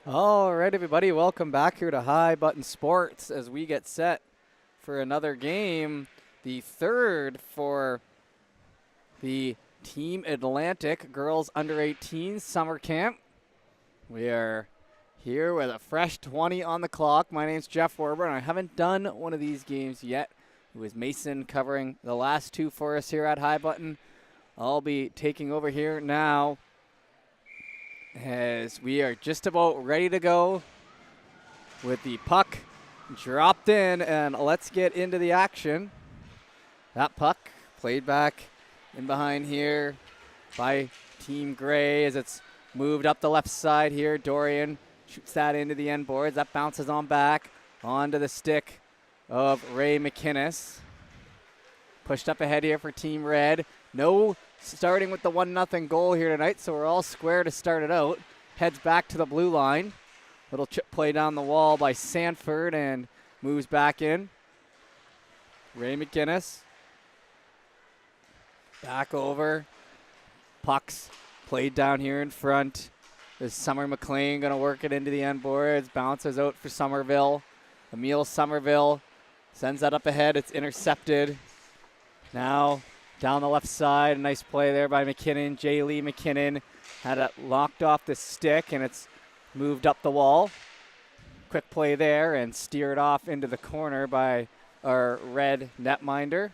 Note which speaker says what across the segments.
Speaker 1: All right, everybody, welcome back here to High Button Sports as we get set for another game, the third for the Team Atlantic Girls Under 18 Summer Camp. We are here with a fresh 20 on the clock. My name's Jeff Werber, and I haven't done one of these games yet. It was Mason covering the last two for us here at High Button. I'll be taking over here now as we are just about ready to go with the puck dropped in, and let's get into the action. That puck played back in behind here by Team Gray as it's moved up the left side here. Dorian shoots that into the end boards. That bounces on back onto the stick of Ray McInnes. Pushed up ahead here for Team Red. No starting with the 1-0 goal here tonight, so we're all square to start it out. Heads back to the blue line. Little chip play down the wall by Sanford and moves back in. Ray McInnes. Back over. Pucks played down here in front. Is Summer McLean going to work it into the end boards? Bounces out for Somerville. Emile Somerville sends that up ahead. It's intercepted. Now down the left side, a nice play there by McKinnon. J. Lee McKinnon had it locked off the stick, and it's moved up the wall. Quick play there and steered off into the corner by our red netminder.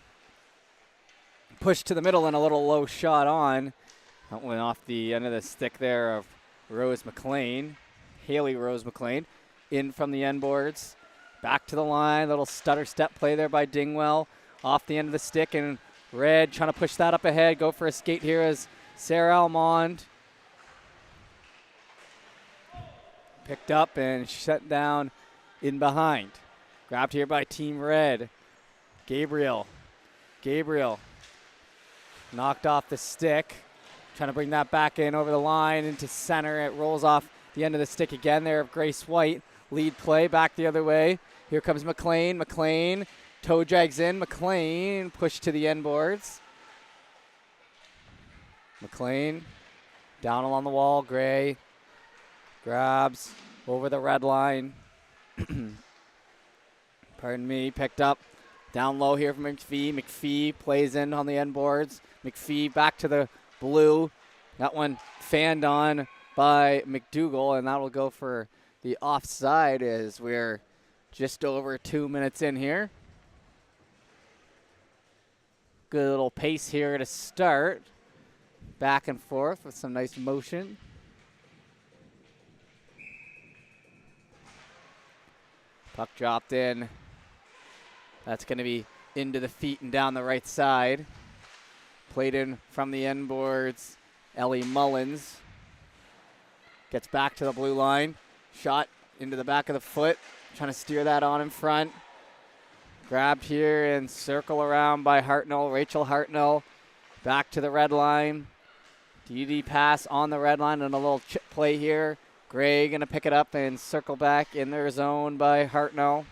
Speaker 1: Pushed to the middle and a little low shot on. That went off the end of the stick there of Rose McLean. Haley Rose McLean in from the end boards. Back to the line, little stutter step play there by Dingwell. Off the end of the stick, and Red trying to push that up ahead. Go for a skate here as Sarah Almond picked up and shut down in behind. Grabbed here by Team Red. Gabriel knocked off the stick. Trying to bring that back in over the line into center. It rolls off the end of the stick again there of Grace White. Lead play back the other way. Here comes McLean. Toe drags in. McLean pushed to the end boards. McLean down along the wall. Gray grabs over the red line. Pardon me. Picked up down low here from McPhee. McPhee plays in on the end boards. McPhee back to the blue. That one fanned on by McDougall, and that will go for the offside as we're just over 2 minutes in here. Good little pace here to start. Back and forth with some nice motion. Puck dropped in. That's going to be into the feet and down the right side. Played in from the end boards. Ellie Mullins gets back to the blue line. Shot into the back of the foot. Trying to steer that on in front. Grabbed here and circle around by Hartnell. Rachel Hartnell back to the red line. DD pass on the red line and a little chip play here. Gray going to pick it up and circle back in their zone by Hartnell.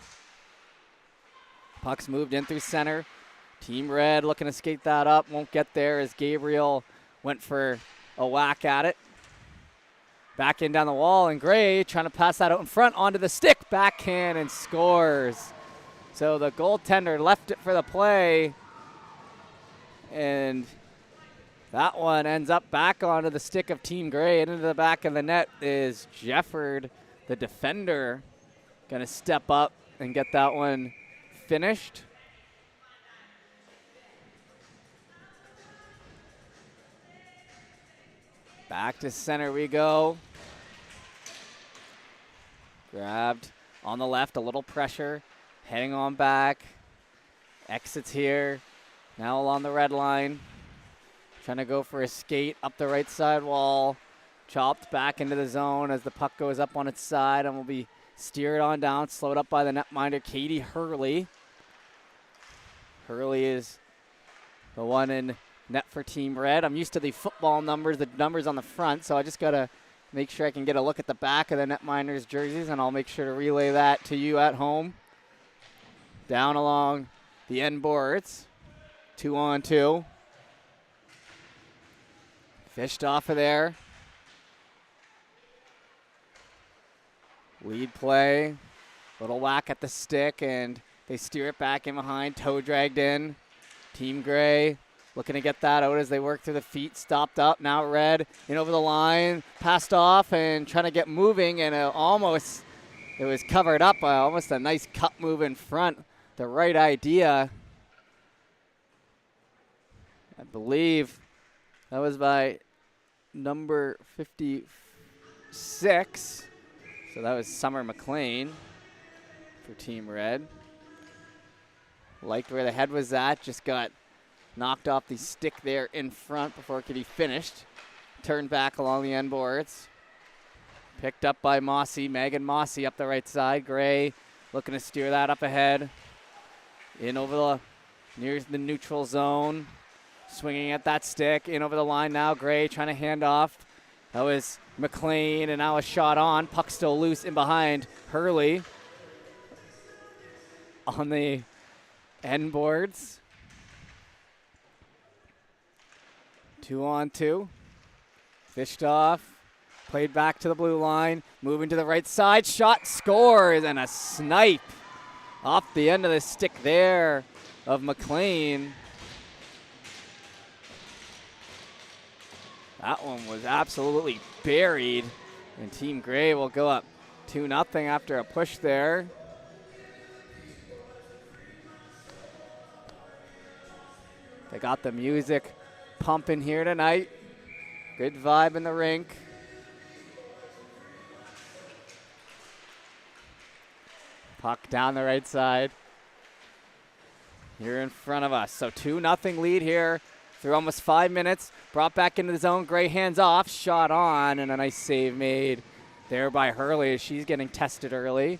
Speaker 1: Puck's moved in through center. Team Red looking to skate that up. Won't get there as Gabriel went for a whack at it. Back in down the wall, and Gray trying to pass that out in front onto the stick. Backhand and scores. So the goaltender left it for the play, and that one ends up back onto the stick of Team Gray. And into the back of the net is Jefford, the defender, going to step up and get that one finished. Back to center we go. Grabbed on the left, a little pressure. Heading on back. Exits here. Now along the red line. Trying to go for a skate up the right side wall. Chopped back into the zone as the puck goes up on its side and will be steered on down. Slowed up by the netminder, Katie Hurley. Hurley is the one in net for Team Red. I'm used to the football numbers, the numbers on the front, so I just got to make sure I can get a look at the back of the netminders' jerseys, and I'll make sure to relay that to you at home. Down along the end boards. 2-on-2. Fished off of there. Lead play. Little whack at the stick, and they steer it back in behind. Toe dragged in. Team Gray looking to get that out as they work through the feet. Stopped up. Now Red in over the line. Passed off and trying to get moving, and it was covered up by almost a nice cut move in front. The right idea. I believe that was by number 56. So that was Summer McLean for Team Red. Liked where the head was at. Just got knocked off the stick there in front before it could be finished. Turned back along the end boards. Picked up by Mossy. Megan Mossy up the right side. Gray looking to steer that up ahead. In over the near the neutral zone. Swinging at that stick. In over the line now. Gray trying to hand off. That was McLean, and now a shot on. Puck still loose in behind Hurley on the end boards. 2-on-2. Fished off. Played back to the blue line. Moving to the right side. Shot scores, and a snipe off the end of the stick there of McLean. That one was absolutely buried, and Team Gray will go up 2-0 after a push there. They got the music pumping here tonight. Good vibe in the rink. Puck down the right side. Here in front of us. So 2-0 lead here through almost 5 minutes. Brought back into the zone. Gray hands off. Shot on, and a nice save made there by Hurley as she's getting tested early.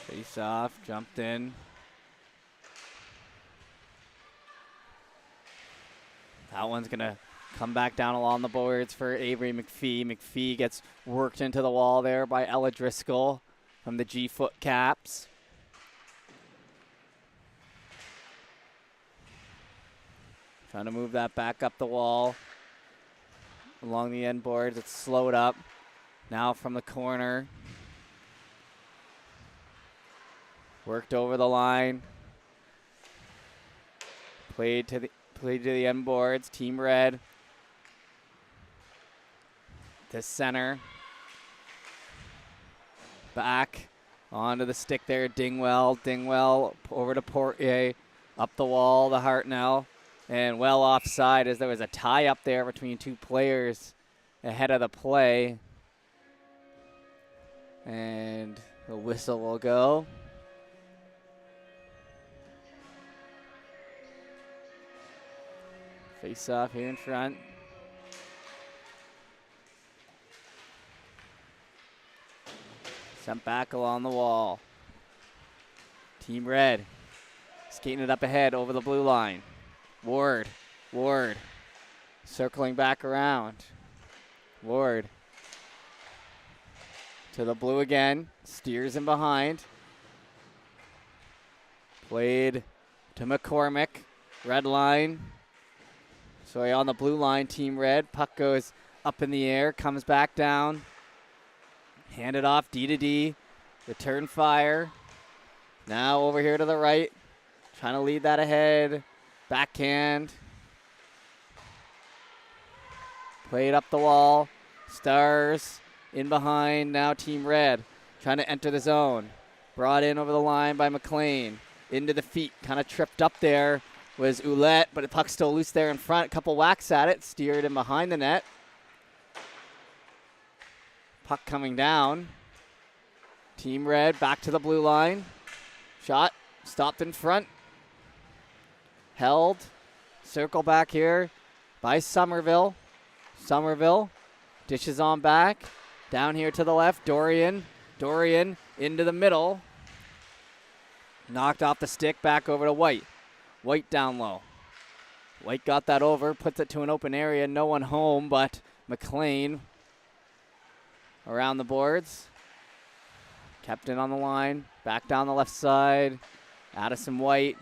Speaker 1: Face off, jumped in. That one's going to come back down along the boards for Avery McPhee. McPhee gets worked into the wall there by Ella Driscoll from the G-Foot Caps. Trying to move that back up the wall along the end boards. It's slowed up. Now from the corner. Worked over the line. Played to the end boards. Team Red. To center. Back onto the stick there. Dingwell. Dingwell over to Portier. Up the wall to Hartnell. And well offside as there was a tie up there between two players ahead of the play. And the whistle will go. Face off here in front. Sent back along the wall. Team Red skating it up ahead over the blue line. Ward circling back around. Ward to the blue again. Steers in behind. Played to McCormick. Red line. So on the blue line, Team Red. Puck goes up in the air, comes back down. Handed off D to D. Return fire. Now over here to the right. Trying to lead that ahead. Backhand. Played up the wall. Stars in behind. Now Team Red trying to enter the zone. Brought in over the line by McLean. Into the feet. Kind of tripped up there was Ouellette, but the puck's still loose there in front. A couple whacks at it. Steered in behind the net. Puck coming down. Team Red back to the blue line. Shot. Stopped in front. Held. Circle back here by Somerville. Somerville dishes on back. Down here to the left. Dorian into the middle. Knocked off the stick. Back over to White. White down low. White got that over. Puts it to an open area. No one home, but McLean around the boards. Kept in on the line. Back down the left side. Addison White.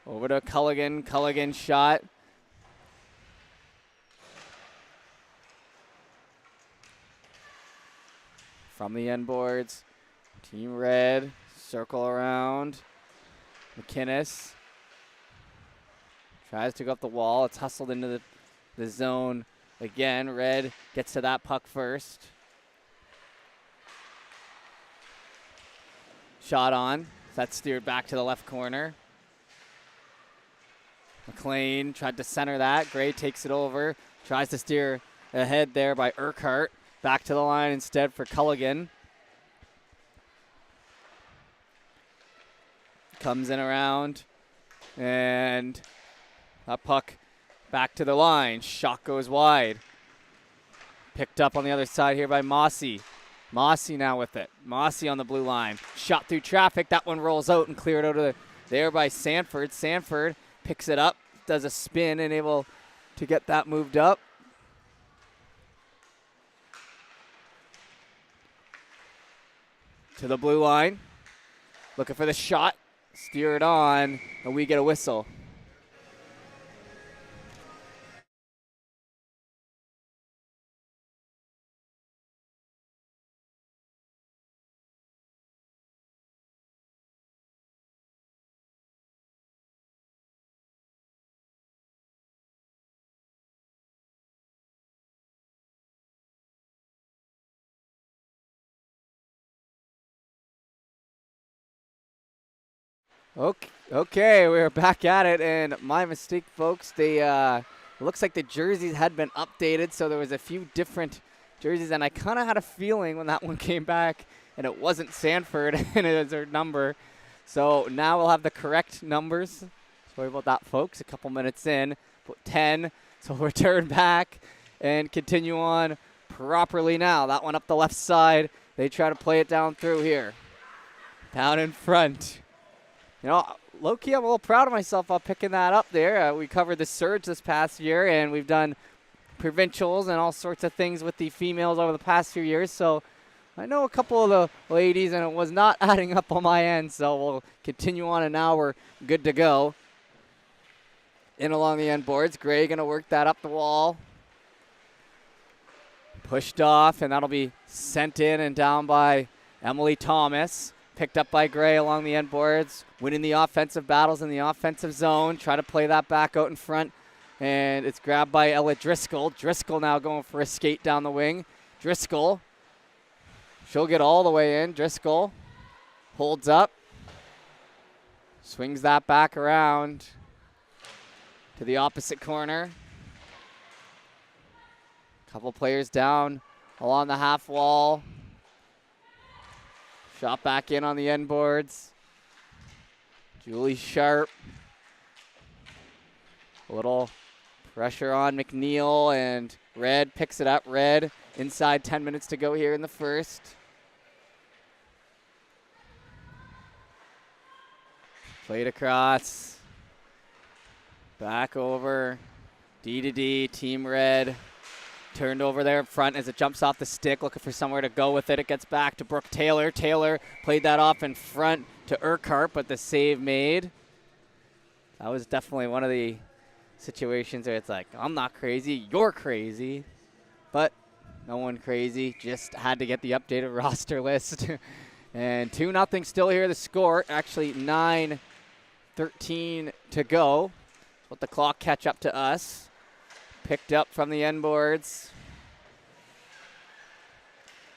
Speaker 1: Over to Culligan. Culligan shot. From the end boards. Team Red. Circle around. McInnes. Tries to go up the wall. It's hustled into the zone again. Red gets to that puck first. Shot on. That's steered back to the left corner. McLean tried to center that. Gray takes it over. Tries to steer ahead there by Urquhart. Back to the line instead for Culligan. Comes in around. And that puck back to the line. Shot goes wide. Picked up on the other side here by Mossy. Mossy now with it. Mossy on the blue line. Shot through traffic. That one rolls out and cleared out of there by Sanford. Sanford picks it up, does a spin, and able to get that moved up. To the blue line. Looking for the shot. Steer it on, and we get a whistle. Okay, we're back at it, and my mistake, folks. They looks like the jerseys had been updated, so there was a few different jerseys, and I kind of had a feeling when that one came back, and it wasn't Sanford, and it was their number. So now we'll have the correct numbers. Sorry about that, folks. A couple minutes in, put 10, so we'll return back and continue on properly now. That one up the left side. They try to play it down through here. Down in front. You know, low-key, I'm a little proud of myself on picking that up there. We covered the Surge this past year, and we've done provincials and all sorts of things with the females over the past few years. So I know a couple of the ladies, and it was not adding up on my end. So we'll continue on, and now we're good to go. In along the end boards. Gray going to work that up the wall. Pushed off, and that'll be sent in and down by Emily Thomas. Picked up by Gray along the end boards, winning the offensive battles in the offensive zone. Try to play that back out in front, and it's grabbed by Ella Driscoll. Driscoll now going for a skate down the wing. Driscoll, she'll get all the way in. Driscoll holds up, swings that back around to the opposite corner. Couple players down along the half wall. Shot back in on the end boards. Julie Sharp. A little pressure on McNeil, and Red picks it up. Red inside 10 minutes to go here in the first. Played across. Back over. D to D, Team Red. Turned over there in front as it jumps off the stick, looking for somewhere to go with it. It gets back to Brooke Taylor. Taylor played that off in front to Urquhart, but the save made. That was definitely one of the situations where it's like, I'm not crazy, you're crazy. But no one crazy, just had to get the updated roster list. And 2-0 still here, the score. Actually 9:13 to go. Let the clock catch up to us. Picked up from the end boards.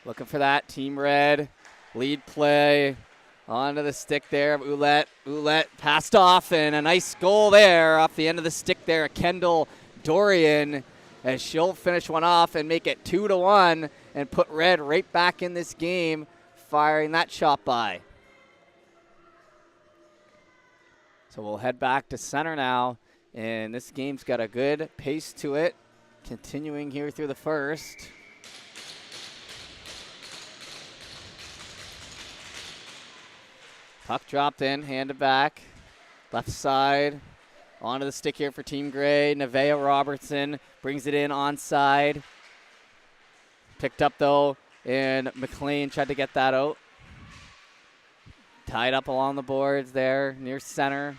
Speaker 1: Looking for that. Team Red. Lead play. Onto the stick there of Ouellette. Ouellette passed off, and a nice goal there off the end of the stick there. Kendall Dorian, as she'll finish one off and make it 2-1 and put Red right back in this game, firing that shot by. So we'll head back to center now. And this game's got a good pace to it, continuing here through the first. Puck dropped in, handed back. Left side, onto the stick here for Team Gray. Nevaeh Robertson brings it in onside. Picked up though, and McLean tried to get that out. Tied up along the boards there near center.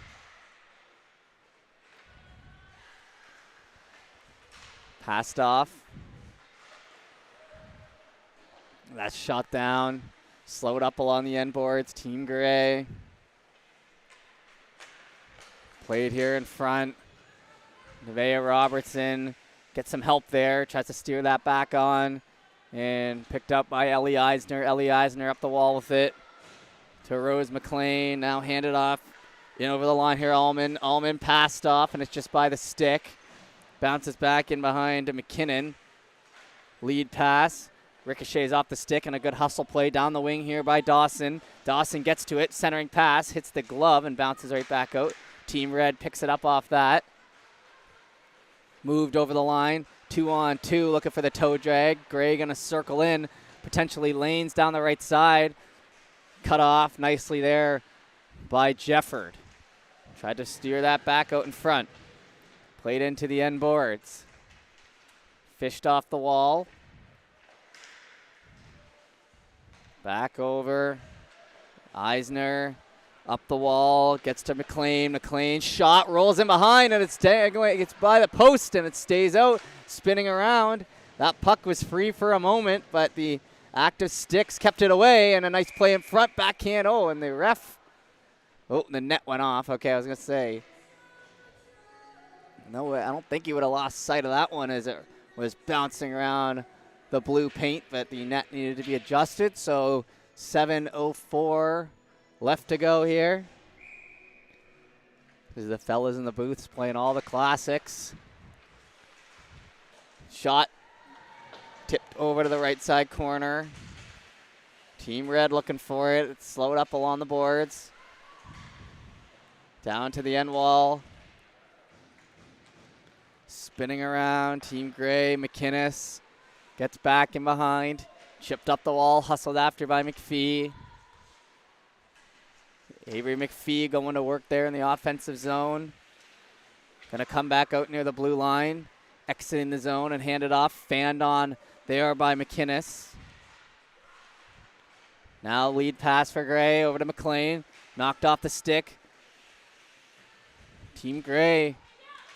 Speaker 1: Passed off. That's shot down. Slowed up along the end boards. Team Gray. Played here in front. Nevaeh Robertson gets some help there. Tries to steer that back on. And picked up by Ellie Eisner. Ellie Eisner up the wall with it to Rose McLean. Now handed off in over the line here. Allman passed off, and it's just by the stick. Bounces back in behind to McKinnon. Lead pass. Ricochets off the stick, and a good hustle play down the wing here by Dawson. Dawson gets to it. Centering pass. Hits the glove and bounces right back out. Team Red picks it up off that. Moved over the line. 2-on-2, looking for the toe drag. Gray going to circle in. Potentially lanes down the right side. Cut off nicely there by Jefford. Tried to steer that back out in front. Played into the end boards. Fished off the wall. Back over. Eisner up the wall. Gets to McLean. McLean shot. Rolls in behind, and it's by the post, and it stays out. Spinning around. That puck was free for a moment, but the active sticks kept it away, and a nice play in front. Backhand. Oh, and the ref. Oh, the net went off. Okay, I was going to say. No, I don't think he would have lost sight of that one as it was bouncing around the blue paint, but the net needed to be adjusted. So 7:04 left to go here. This is the fellas in the booths playing all the classics. Shot tipped over to the right side corner. Team Red looking for it. It's slowed up along the boards. Down to the end wall. Spinning around. Team Gray. McInnes gets back in behind. Chipped up the wall. Hustled after by McPhee. Avery McPhee going to work there in the offensive zone. Going to come back out near the blue line. Exiting the zone and hand it off. Fanned on there by McInnes. Now lead pass for Gray over to McLean. Knocked off the stick. Team Gray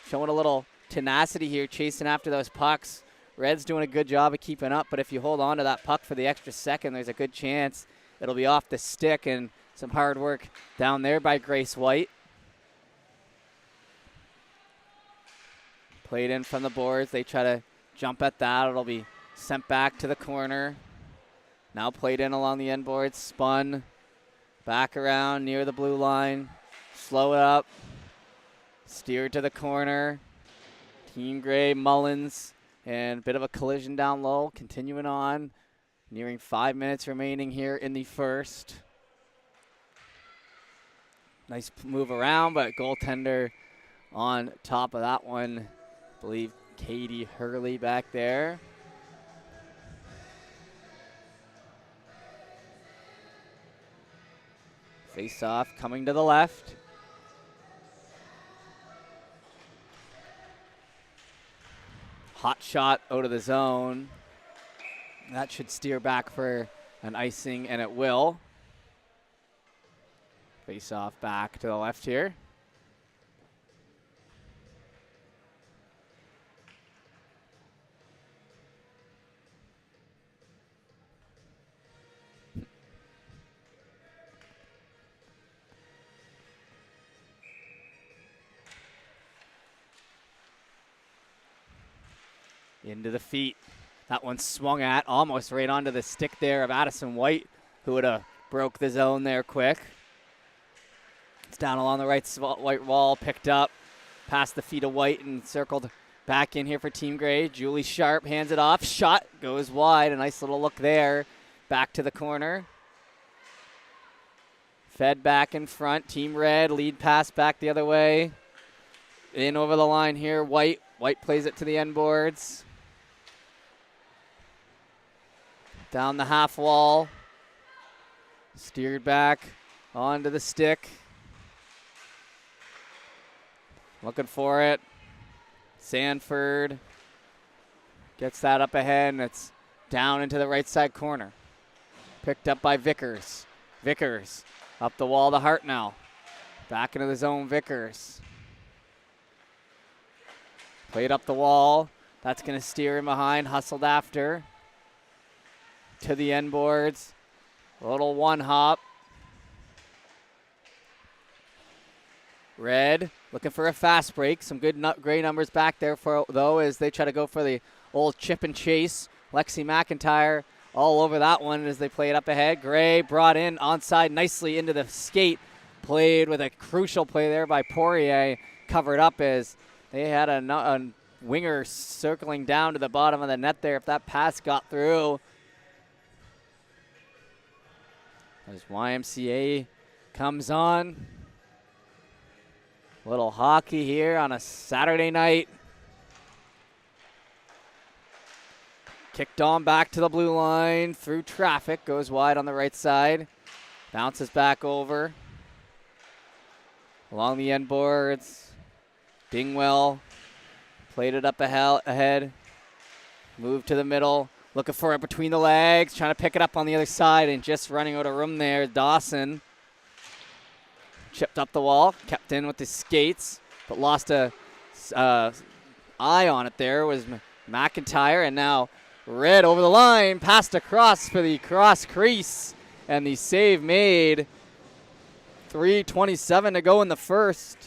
Speaker 1: showing a little tenacity here, chasing after those pucks. Red's doing a good job of keeping up, but if you hold on to that puck for the extra second, there's a good chance it'll be off the stick, and some hard work down there by Grace White. Played in from the boards. They try to jump at that. It'll be sent back to the corner. Now played in along the end boards. Spun back around near the blue line. Slow it up. Steered to the corner. Team Gray, Mullins, and a bit of a collision down low. Continuing on. Nearing 5 minutes remaining here in the first. Nice move around, but goaltender on top of that one. I believe Katie Hurley back there. Face off coming to the left. Hot shot out of the zone. That should steer back for an icing, and it will. Face off back to the left here. Into the feet. That one swung at almost right onto the stick there of Addison White, who would have broke the zone there quick. It's down along the right white wall, picked up, past the feet of White and circled back in here for Team Gray. Julie Sharp hands it off. Shot goes wide. A nice little look there. Back to the corner. Fed back in front. Team Red, lead pass back the other way. In over the line here, White. White plays it to the end boards. Down the half wall. Steered back onto the stick. Looking for it. Sanford gets that up ahead, and it's down into the right side corner. Picked up by Vickers. Vickers Up the wall to Hartnell. Back into the zone, Vickers. Played up the wall. That's going to steer him behind. Hustled after. To the end boards. A little one hop. Red looking for a fast break. Some good gray numbers back there though as they try to go for the old chip and chase. Lexi McIntyre all over that one as they play it up ahead. Gray brought in onside nicely into the skate. Played with a crucial play there by Poirier. Covered up as they had a winger circling down to the bottom of the net there if that pass got through. As YMCA comes on. Little hockey here on a Saturday night. Kicked on back to the blue line through traffic. Goes wide on the right side. Bounces back over. Along the end boards. Dingwell played it up ahead. Moved to the middle. Looking for it between the legs. Trying to pick it up on the other side and just running out of room there. Dawson. Chipped up the wall, kept in with the skates, but lost a eye on it there was McIntyre, and now Red over the line, passed across for the cross crease, and the save made. 3:27 to go in the first,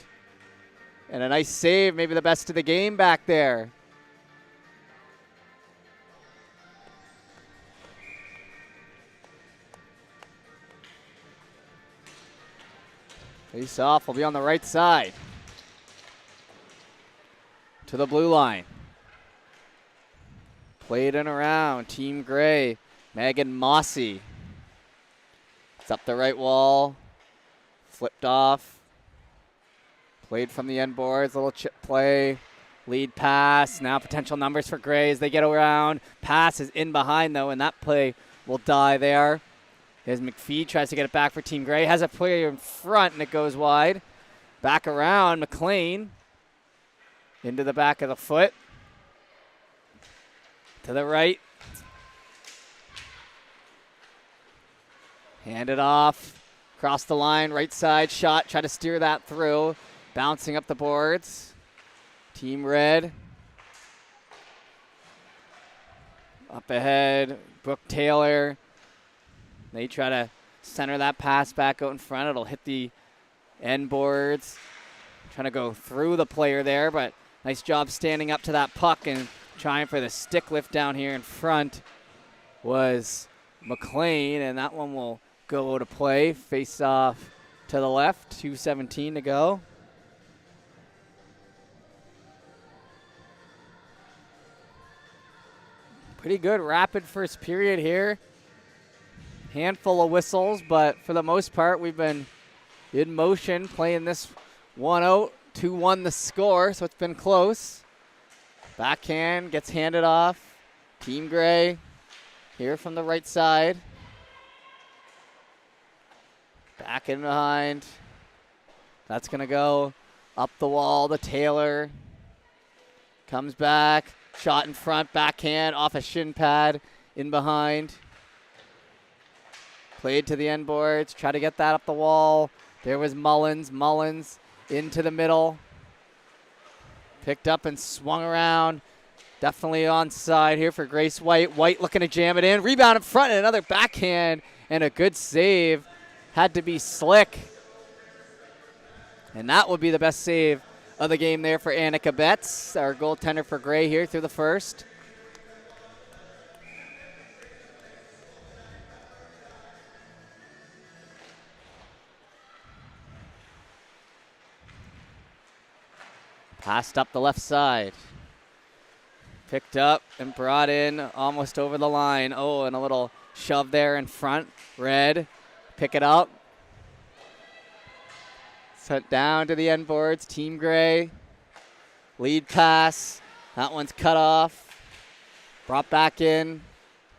Speaker 1: and a nice save, maybe the best of the game back there. Face off will be on the right side. To the blue line. Played in around. Team Gray. Megan Mossy. It's up the right wall. Flipped off. Played from the end boards. Little chip play. Lead pass. Now potential numbers for Gray as they get around. Pass is in behind though, and that play will die there. As McPhee tries to get it back for Team Gray. Has a player in front, and it goes wide. Back around, McLean. Into the back of the foot. To the right. Hand it off. Cross the line, right side shot. Try to steer that through. Bouncing up the boards. Team Red. Up ahead, Brooke Taylor. They try to center that pass back out in front. It'll hit the end boards. Trying to go through the player there, but nice job standing up to that puck and trying for the stick lift down here in front was McLean, and that one will go to play. Face off to the left, 2:17 to go. Pretty good rapid first period here. Handful of whistles, but for the most part, we've been in motion playing this one out. 2-1 the score, so it's been close. Backhand gets handed off. Team Gray here from the right side. Back in behind. That's going to go up the wall to Taylor. Comes back. Shot in front. Backhand off a shin pad in behind. Played to the end boards. Try to get that up the wall. There was Mullins. Mullins into the middle. Picked up and swung around. Definitely onside here for Grace White. White looking to jam it in. Rebound in front and another backhand and a good save. Had to be slick. And that would be the best save of the game there for Annika Betts, our goaltender for Gray here through the first. Passed up the left side. Picked up and brought in almost over the line. Oh, and a little shove there in front. Red, pick it up. Sent down to the end boards. Team Gray. Lead pass. That one's cut off. Brought back in.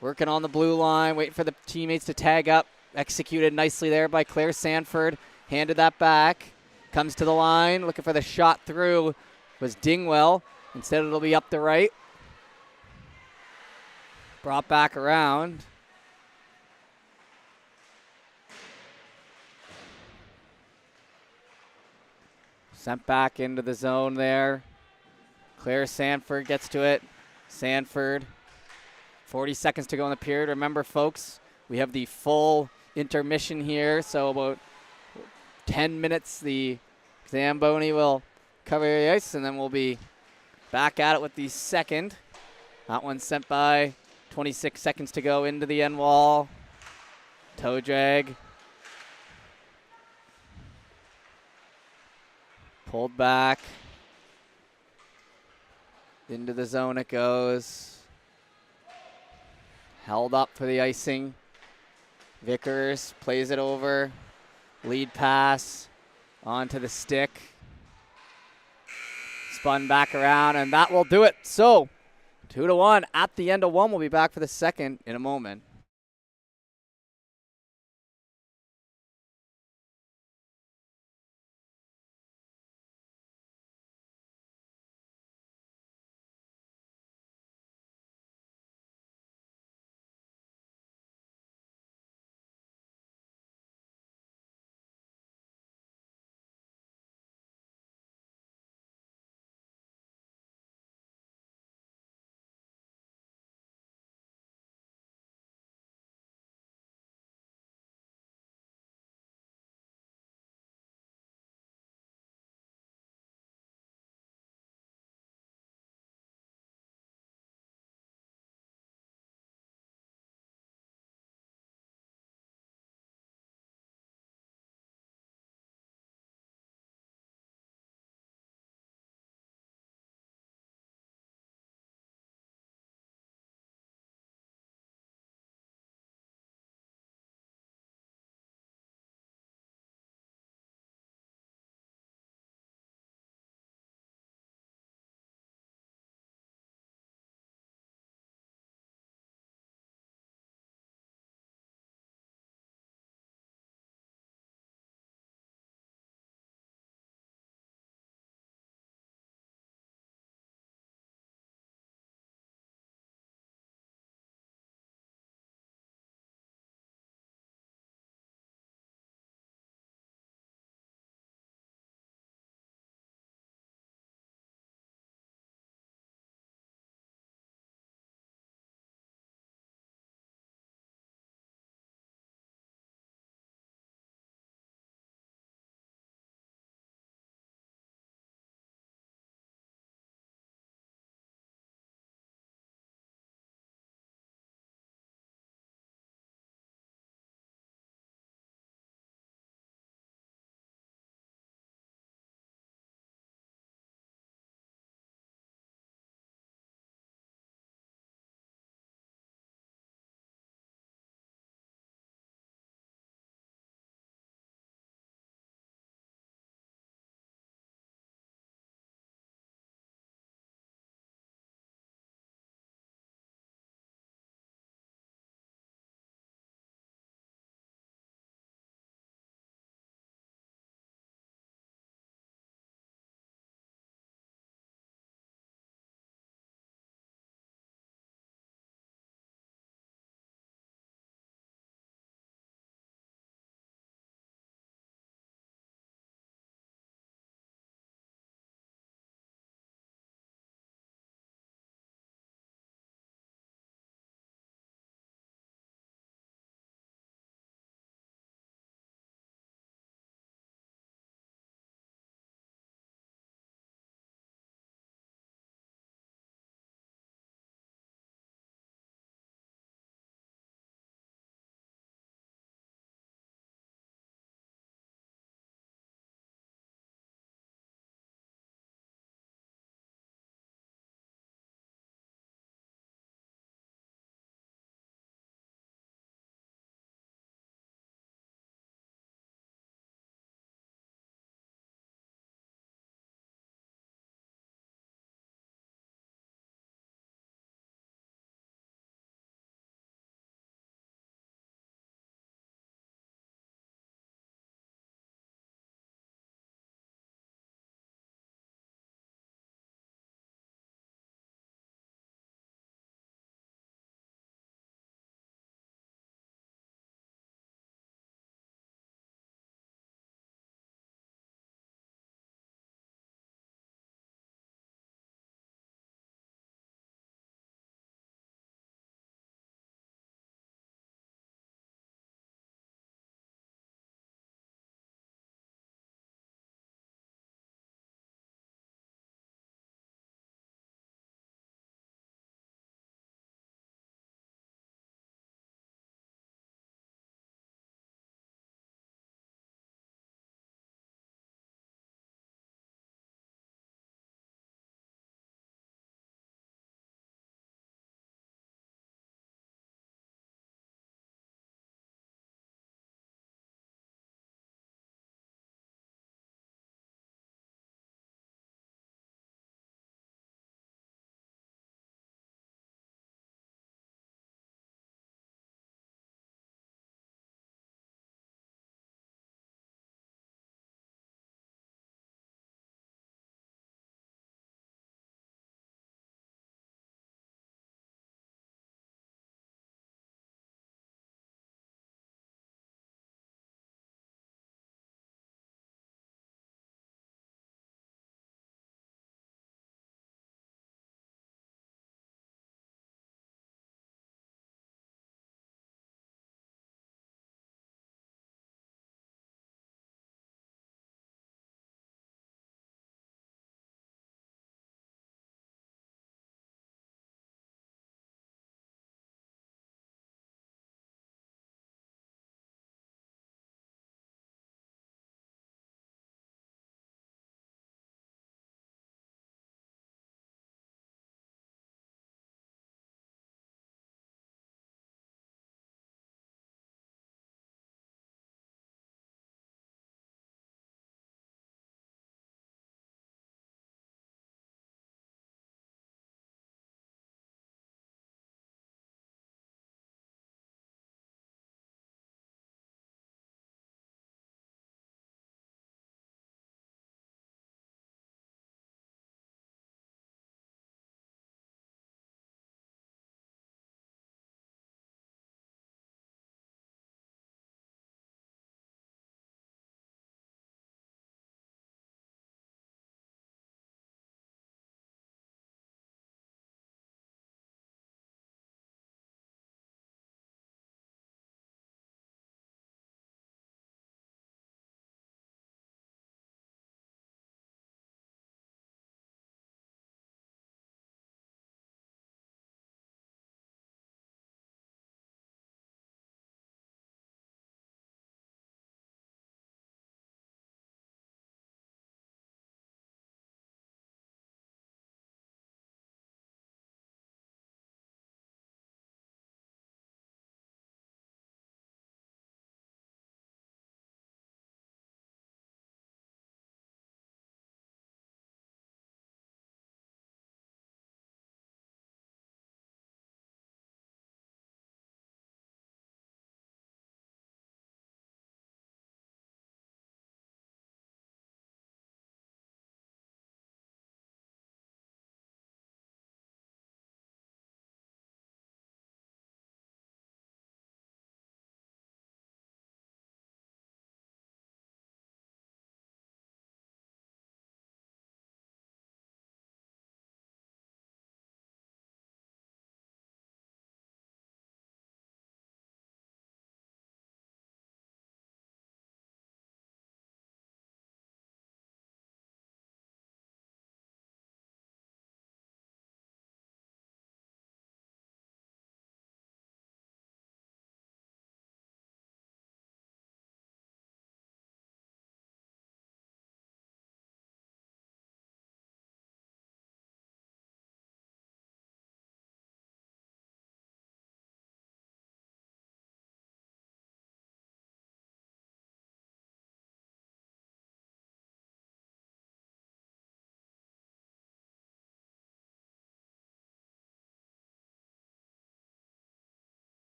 Speaker 1: Working on the blue line. Waiting for the teammates to tag up. Executed nicely there by Claire Sanford. Handed that back. Comes to the line. Looking for the shot through. Was Dingwell. Instead it'll be up the right. Brought back around. Sent back into the zone there. Claire Sanford gets to it. Sanford, 40 seconds to go in the period. Remember, folks, we have the full intermission here, so about 10 minutes the Zamboni will cover the ice, and then we'll be back at it with the second. That one sent by. 26 seconds to go into the end wall. Toe drag. Pulled back. Into the zone it goes. Held up for the icing. Vickers plays it over. Lead pass onto the stick. Spun back around, and that will do it. So 2-1 at the end of one. We'll be back for the second in a moment.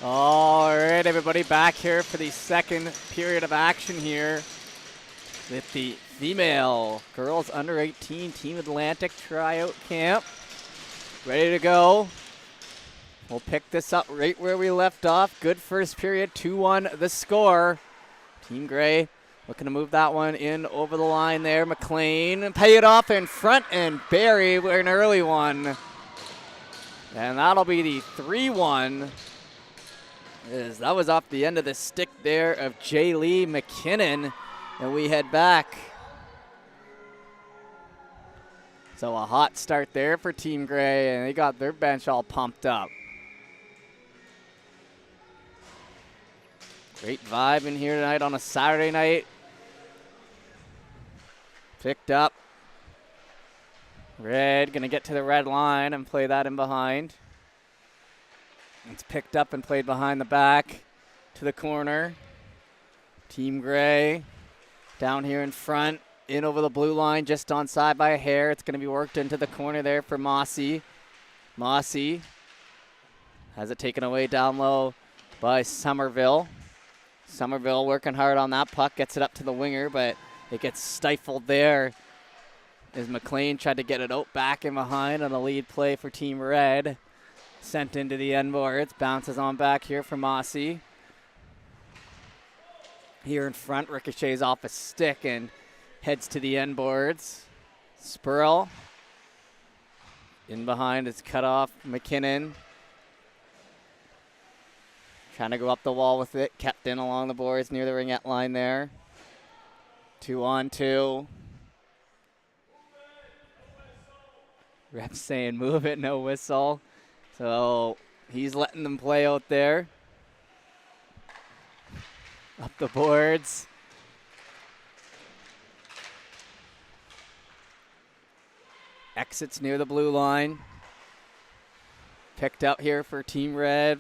Speaker 1: All right, everybody, back here for the second period of action here with the female girls under 18 Team Atlantic tryout camp. Ready to go. We'll pick this up right where we left off. Good first period, 2-1 the score. Team Gray looking to move that one in over the line there. McLean pay it off in front and Barry with an early one. And that'll be the 3-1. That was off the end of the stick there of Jay Lee McKinnon. And we head back. So a hot start there for Team Gray, and they got their bench all pumped up. Great vibe in here tonight on a Saturday night. Picked up. Red gonna get to the red line and play that in behind. It's picked up and played behind the back to the corner. Team Gray down here in front, in over the blue line, just onside by a hair. It's going to be worked into the corner there for Mossy. Mossy has it taken away down low by Somerville. Somerville working hard on that puck, gets it up to the winger, but it gets stifled there as McLean tried to get it out back and behind on a lead play for Team Red. Sent into the end boards, bounces on back here for Mossy. Here in front, ricochets off a stick and heads to the end boards. Spurl in behind is cut off. McKinnon trying to go up the wall with it. Kept in along the boards near the ringette line there. 2-on-2. Rep saying move it, no whistle. So he's letting them play out there. Up the boards. Exits near the blue line. Picked up here for Team Red.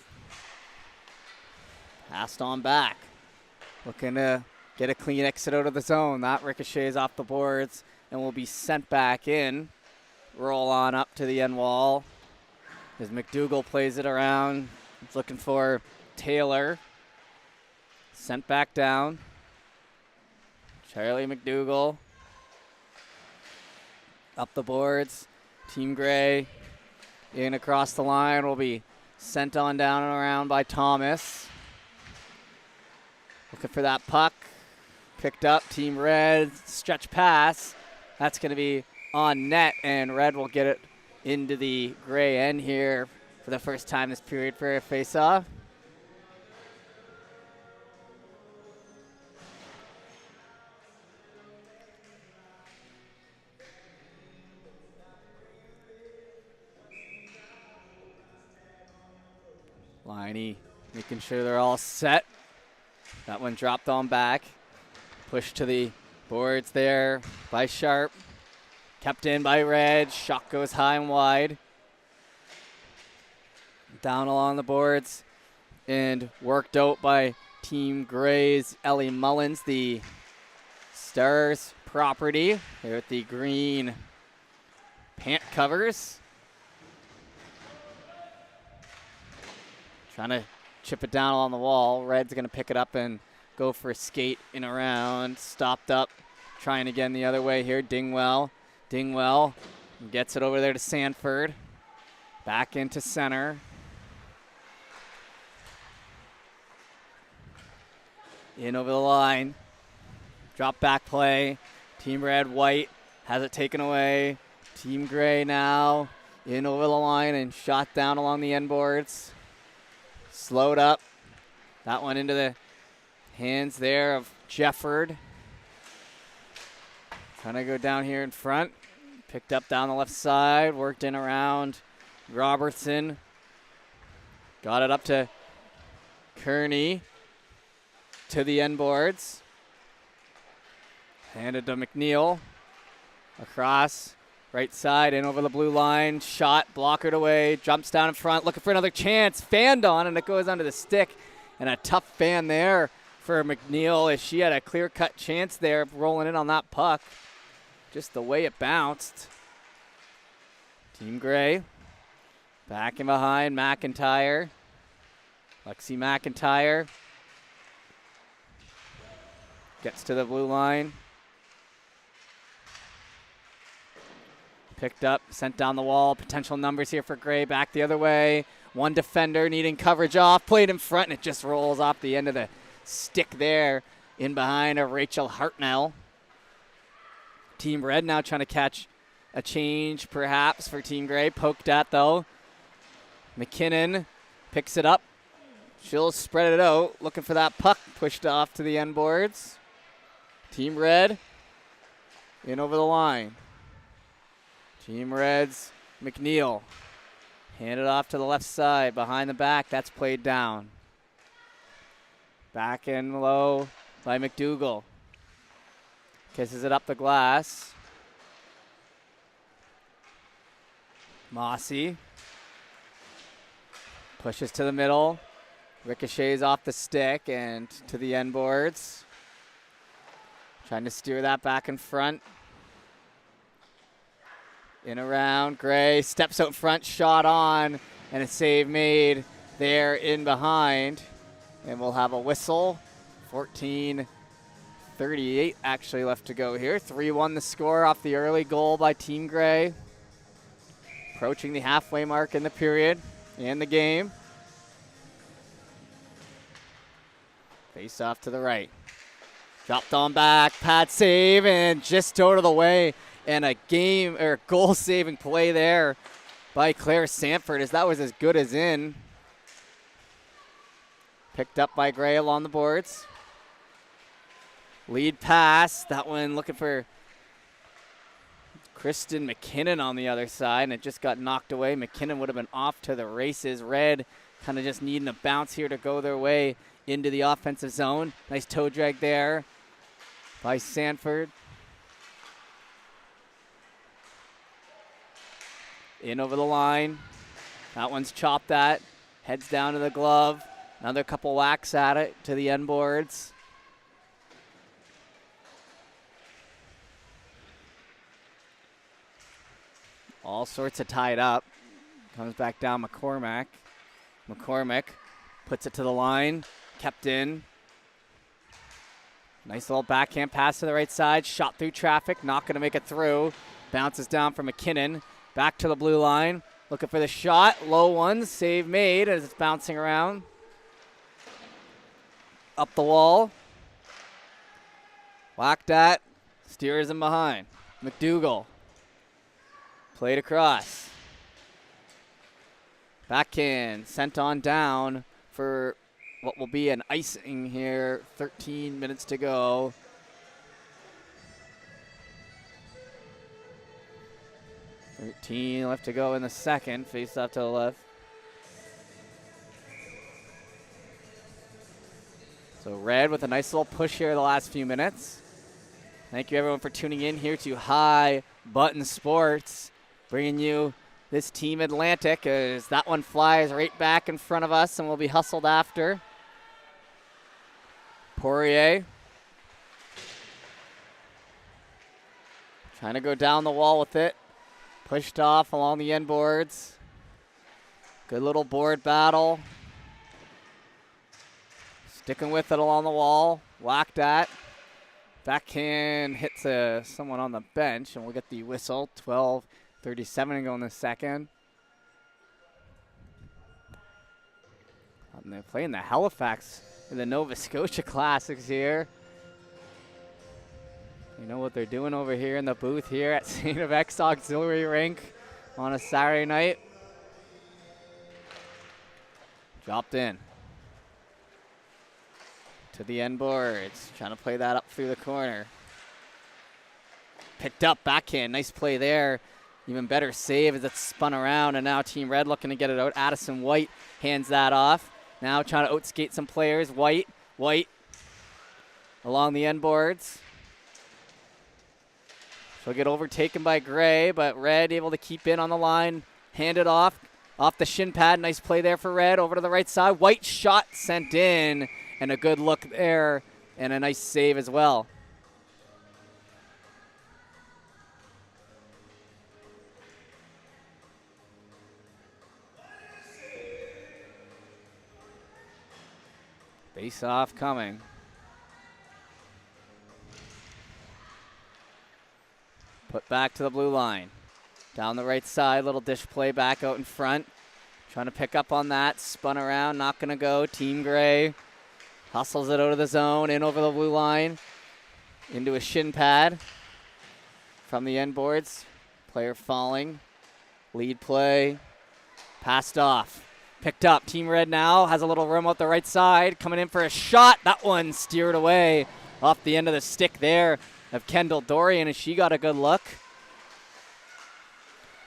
Speaker 1: Passed on back. Looking to get a clean exit out of the zone. That ricochets off the boards and will be sent back in. Roll on up to the end wall. As McDougall plays it around. He's looking for Taylor. Sent back down. Charlie McDougall. Up the boards. Team Gray in across the line will be sent on down and around by Thomas. Looking for that puck. Picked up. Team Red. Stretch pass. That's going to be on net, and Red will get it into the Gray end here for the first time this period for a face-off. Liney making sure they're all set. That one dropped on back. Pushed to the boards there by Sharp. Kept in by Red. Shot goes high and wide. Down along the boards and worked out by Team Gray's Ellie Mullins, the Stars property. There with the green pant covers. Trying to chip it down along the wall. Red's going to pick it up and go for a skate in around. Stopped up. Trying again the other way here. Dingwell gets it over there to Sanford. Back into center. In over the line. Drop back play. Team Red, White has it taken away. Team Gray now in over the line and shot down along the end boards. Slowed up. That one into the hands there of Jefford. Trying to go down here in front. Picked up down the left side. Worked in around Robertson. Got it up to Kearney. To the end boards. Handed to McNeil. Across. Right side, in over the blue line. Shot, blockered away. Jumps down in front, looking for another chance. Fanned on, and it goes under the stick. And a tough fan there for McNeil as she had a clear-cut chance there rolling in on that puck. Just the way it bounced. Team Gray. Back in behind, McIntyre. Lexi McIntyre gets to the blue line. Picked up, sent down the wall. Potential numbers here for Gray. Back the other way. One defender needing coverage off. Played in front, and it just rolls off the end of the stick there in behind of Rachel Hartnell. Team Red now trying to catch a change perhaps for Team Gray. Poked at though. McKinnon picks it up. She'll spread it out. Looking for that puck. Pushed off to the end boards. Team Red in over the line. Team Red's McNeil. Handed off to the left side, behind the back. That's played down. Back in low by McDougall. Kisses it up the glass. Mossy. Pushes to the middle. Ricochets off the stick and to the end boards. Trying to steer that back in front. In around, Gray steps out front, shot on, and a save made there in behind. And we'll have a whistle. 14:38 actually left to go here. 3-1 the score off the early goal by Team Gray. Approaching the halfway mark in the period and the game. Face off to the right. Dropped on back, pad save, and just out of the way. And a goal-saving play there by Claire Sanford, as that was as good as in. Picked up by Gray along the boards. Lead pass, that one looking for Kristen McKinnon on the other side, and it just got knocked away. McKinnon would have been off to the races. Red kind of just needing a bounce here to go their way into the offensive zone. Nice toe drag there by Sanford. In over the line. That one's chopped at. Heads down to the glove. Another couple whacks at it to the end boards. All sorts of tied up. Comes back down McCormack. McCormick puts it to the line. Kept in. Nice little backhand pass to the right side. Shot through traffic. Not going to make it through. Bounces down for McKinnon. Back to the blue line. Looking for the shot. Low one. Save made as it's bouncing around. Up the wall. Whacked at. Steers him behind. McDougall. Played across. Backhand. Sent on down for what will be an icing here. 13 minutes to go. Left to go in the second. Face off to the left. So Red with a nice little push here the last few minutes. Thank you everyone for tuning in here to High Button Sports. Bringing you this Team Atlantic as that one flies right back in front of us and will be hustled after. Poirier. Trying to go down the wall with it. Pushed off along the end boards. Good little board battle. Sticking with it along the wall. Whacked at. Backhand hits someone on the bench, and we'll get the whistle. 12:37 to go in the second. And they're playing the Halifax in the Nova Scotia Classics here. You know what they're doing over here in the booth here at St. FX Auxiliary Rink on a Saturday night. Dropped in. To the end boards. Trying to play that up through the corner. Picked up backhand. Nice play there. Even better save as it's spun around. And now Team Red looking to get it out. Addison White hands that off. Now trying to outskate some players. White along the end boards. She'll get overtaken by Gray, but Red able to keep in on the line. Hand it off the shin pad. Nice play there for Red. Over to the right side. White shot sent in, and a good look there, and a nice save as well. Face off coming. Put back to the blue line. Down the right side, little dish play back out in front. Trying to pick up on that. Spun around, not going to go. Team Gray hustles it out of the zone, in over the blue line. Into a shin pad from the end boards. Player falling. Lead play. Passed off. Picked up. Team Red now has a little room out the right side. Coming in for a shot. That one steered away off the end of the stick there of Kendall Dorian, and she got a good look.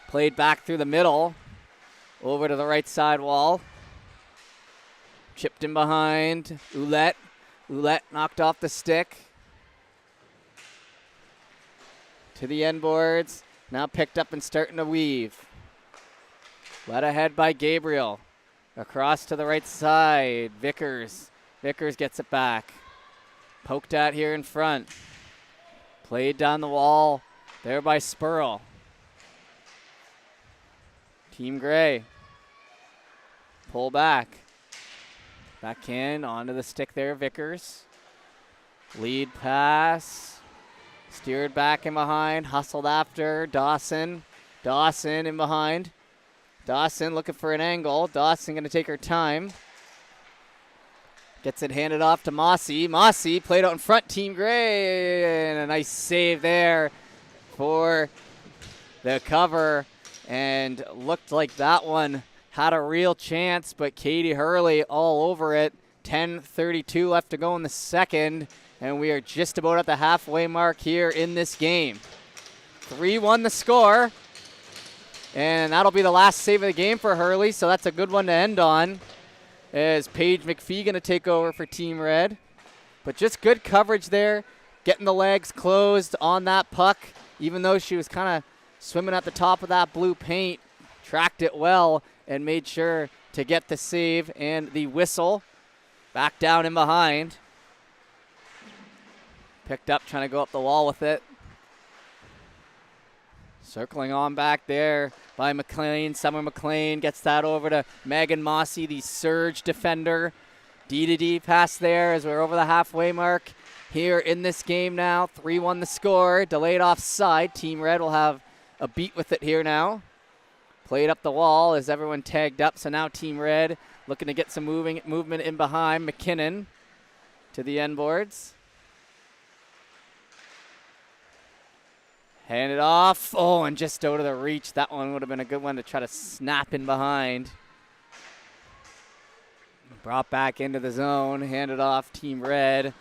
Speaker 1: Played back through the middle. Over to the right side wall. Chipped in behind. Ouellette. Ouellette knocked off the stick. To the end boards. Now picked up and starting to weave. Led ahead by Gabriel. Across to the right side. Vickers. Vickers gets it back. Poked at here in front. Played down the wall. There by Spurl. Team Gray. Pull back. Backhand onto the stick there, Vickers. Lead pass. Steered back in behind. Hustled after. Dawson. Dawson in behind. Dawson looking for an angle. Dawson going to take her time. Gets it handed off to Mossy. Mossy played out in front. Team Gray. And a nice save there for the cover. And looked like that one had a real chance, but Katie Hurley all over it. 10:32 left to go in the second, and we are just about at the halfway mark here in this game. 3-1 the score, and that'll be the last save of the game for Hurley, so that's a good one to end on. As Paige McPhee going to take over for Team Red. But just good coverage there, getting the legs closed on that puck, even though she was kind of swimming at the top of that blue paint, tracked it well and made sure to get the save and the whistle. Back down in behind. Picked up, trying to go up the wall with it. Circling on back there by McLean. Summer McLean gets that over to Megan Mossy, the surge defender. D-to-D pass there as we're over the halfway mark here in this game now. 3-1 the score. Delayed offside. Team Red will have a beat with it here now. Played up the wall as everyone tagged up. So now Team Red looking to get some movement in behind. McKinnon to the end boards. Hand it off. Oh, and just out of the reach. That one would have been a good one to try to snap in behind. Brought back into the zone. Handed off Team Red.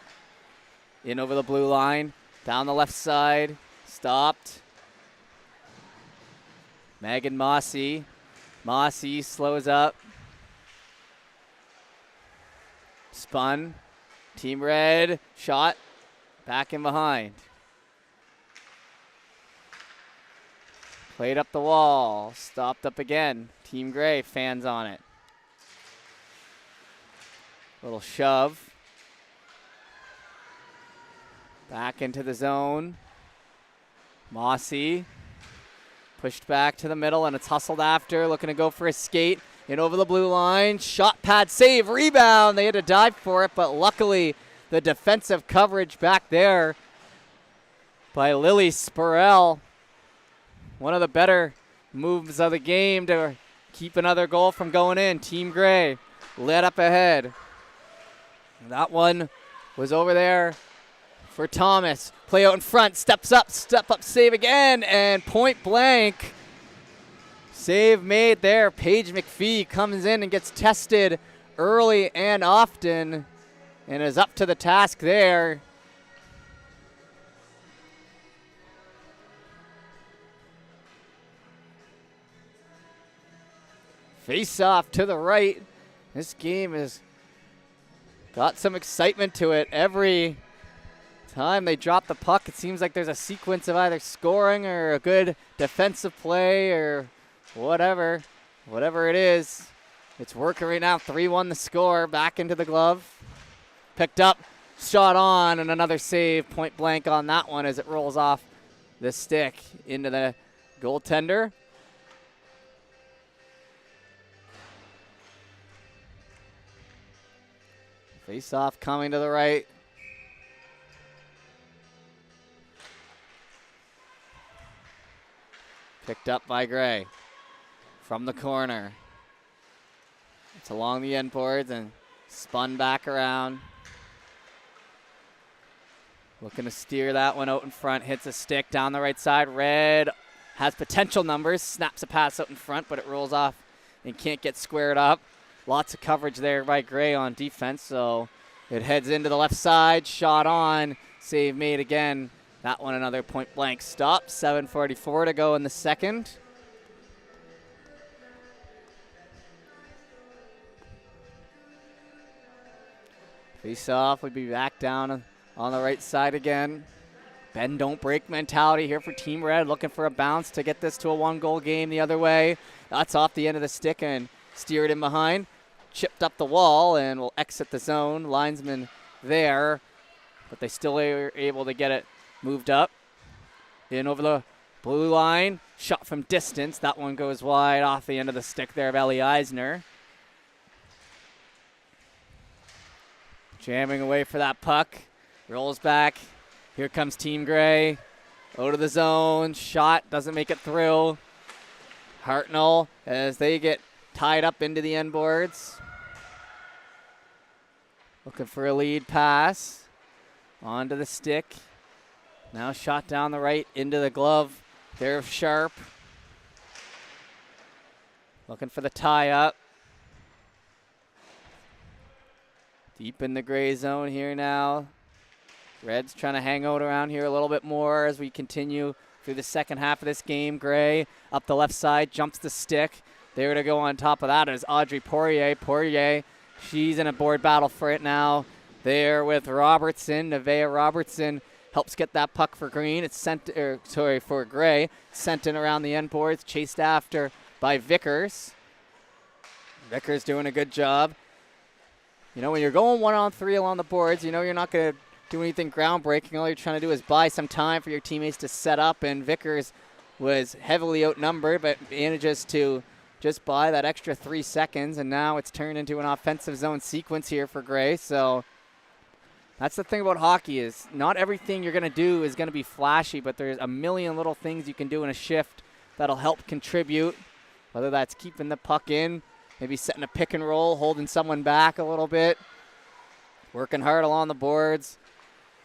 Speaker 1: In over the blue line. Down the left side. Stopped. Megan Mossy. Mossy slows up. Spun. Team Red. Shot. Back in behind. Played up the wall. Stopped up again. Team Gray fans on it. Little shove. Back into the zone. Mossy. Pushed back to the middle, and it's hustled after. Looking to go for a skate. In over the blue line. Shot pad save. Rebound. They had to dive for it, but luckily the defensive coverage back there by Lily Spurl. One of the better moves of the game to keep another goal from going in. Team Gray led up ahead. That one was over there for Thomas. Play out in front, step up, save again, and point blank. Save made there. Paige McPhee comes in and gets tested early and often and is up to the task there. Face off to the right. This game has got some excitement to it. Every time they drop the puck, it seems like there's a sequence of either scoring or a good defensive play or whatever it is. It's working right now. 3-1 the score. Back into the glove. Picked up, shot on, and another save. Point blank on that one as it rolls off the stick into the goaltender. Face off coming to the right. Picked up by Gray from the corner. It's along the end boards and spun back around. Looking to steer that one out in front. Hits a stick down the right side. Red has potential numbers. Snaps a pass out in front, but it rolls off and can't get squared up. Lots of coverage there by Gray on defense, so it heads into the left side. Shot on. Save made again. That one another point blank stop. 7:44 to go in the second. Face off would be back down on the right side again. Bend don't break mentality here for Team Red, looking for a bounce to get this to a 1-goal game the other way. That's off the end of the stick and steered in behind. Chipped up the wall and will exit the zone. Linesman there, but they still are able to get it moved up. In over the blue line. Shot from distance. That one goes wide off the end of the stick there of Ellie Eisner. Jamming away for that puck. Rolls back. Here comes Team Gray. Out of the zone. Shot doesn't make it through. Hartnell as they get tied up into the end boards. Looking for a lead pass. Onto the stick. Now shot down the right into the glove there of Sharp. Looking for the tie up. Deep in the gray zone here now. Reds trying to hang out around here a little bit more as we continue through the second half of this game. Gray up the left side, jumps the stick. There to go on top of that is Audrey Poirier. Poirier, she's in a board battle for it now. There with Robertson. Nevaeh Robertson helps get that puck for Green. It's sent, for Gray. Sent in around the end boards, chased after by Vickers. Vickers doing a good job. You know, when you're going 1-on-3 along the boards, you know you're not going to do anything groundbreaking. All you're trying to do is buy some time for your teammates to set up, and Vickers was heavily outnumbered, but manages to just buy that extra 3 seconds, and now it's turned into an offensive zone sequence here for Gray. So that's the thing about hockey is not everything you're going to do is going to be flashy, but there's a million little things you can do in a shift that'll help contribute, whether that's keeping the puck in, maybe setting a pick and roll, holding someone back a little bit, working hard along the boards.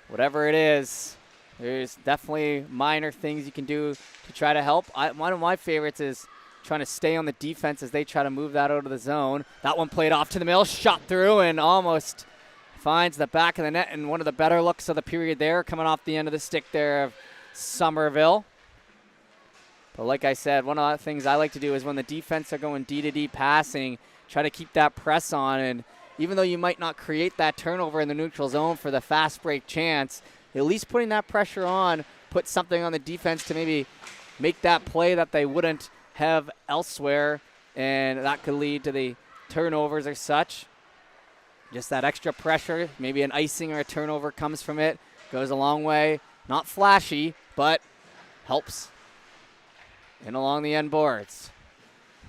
Speaker 1: Whatever it is, there's definitely minor things you can do to try to help. One of my favorites is trying to stay on the defense as they try to move that out of the zone. That one played off to the middle, shot through, and almost finds the back of the net, and one of the better looks of the period there, coming off the end of the stick there of Somerville. But like I said, one of the things I like to do is when the defense are going D-to-D passing, try to keep that press on, and even though you might not create that turnover in the neutral zone for the fast break chance, at least putting that pressure on, put something on the defense to maybe make that play that they wouldn't have elsewhere, and that could lead to the turnovers or such. Just that extra pressure, maybe an icing or a turnover comes from it, goes a long way. Not flashy, but helps in along the end boards.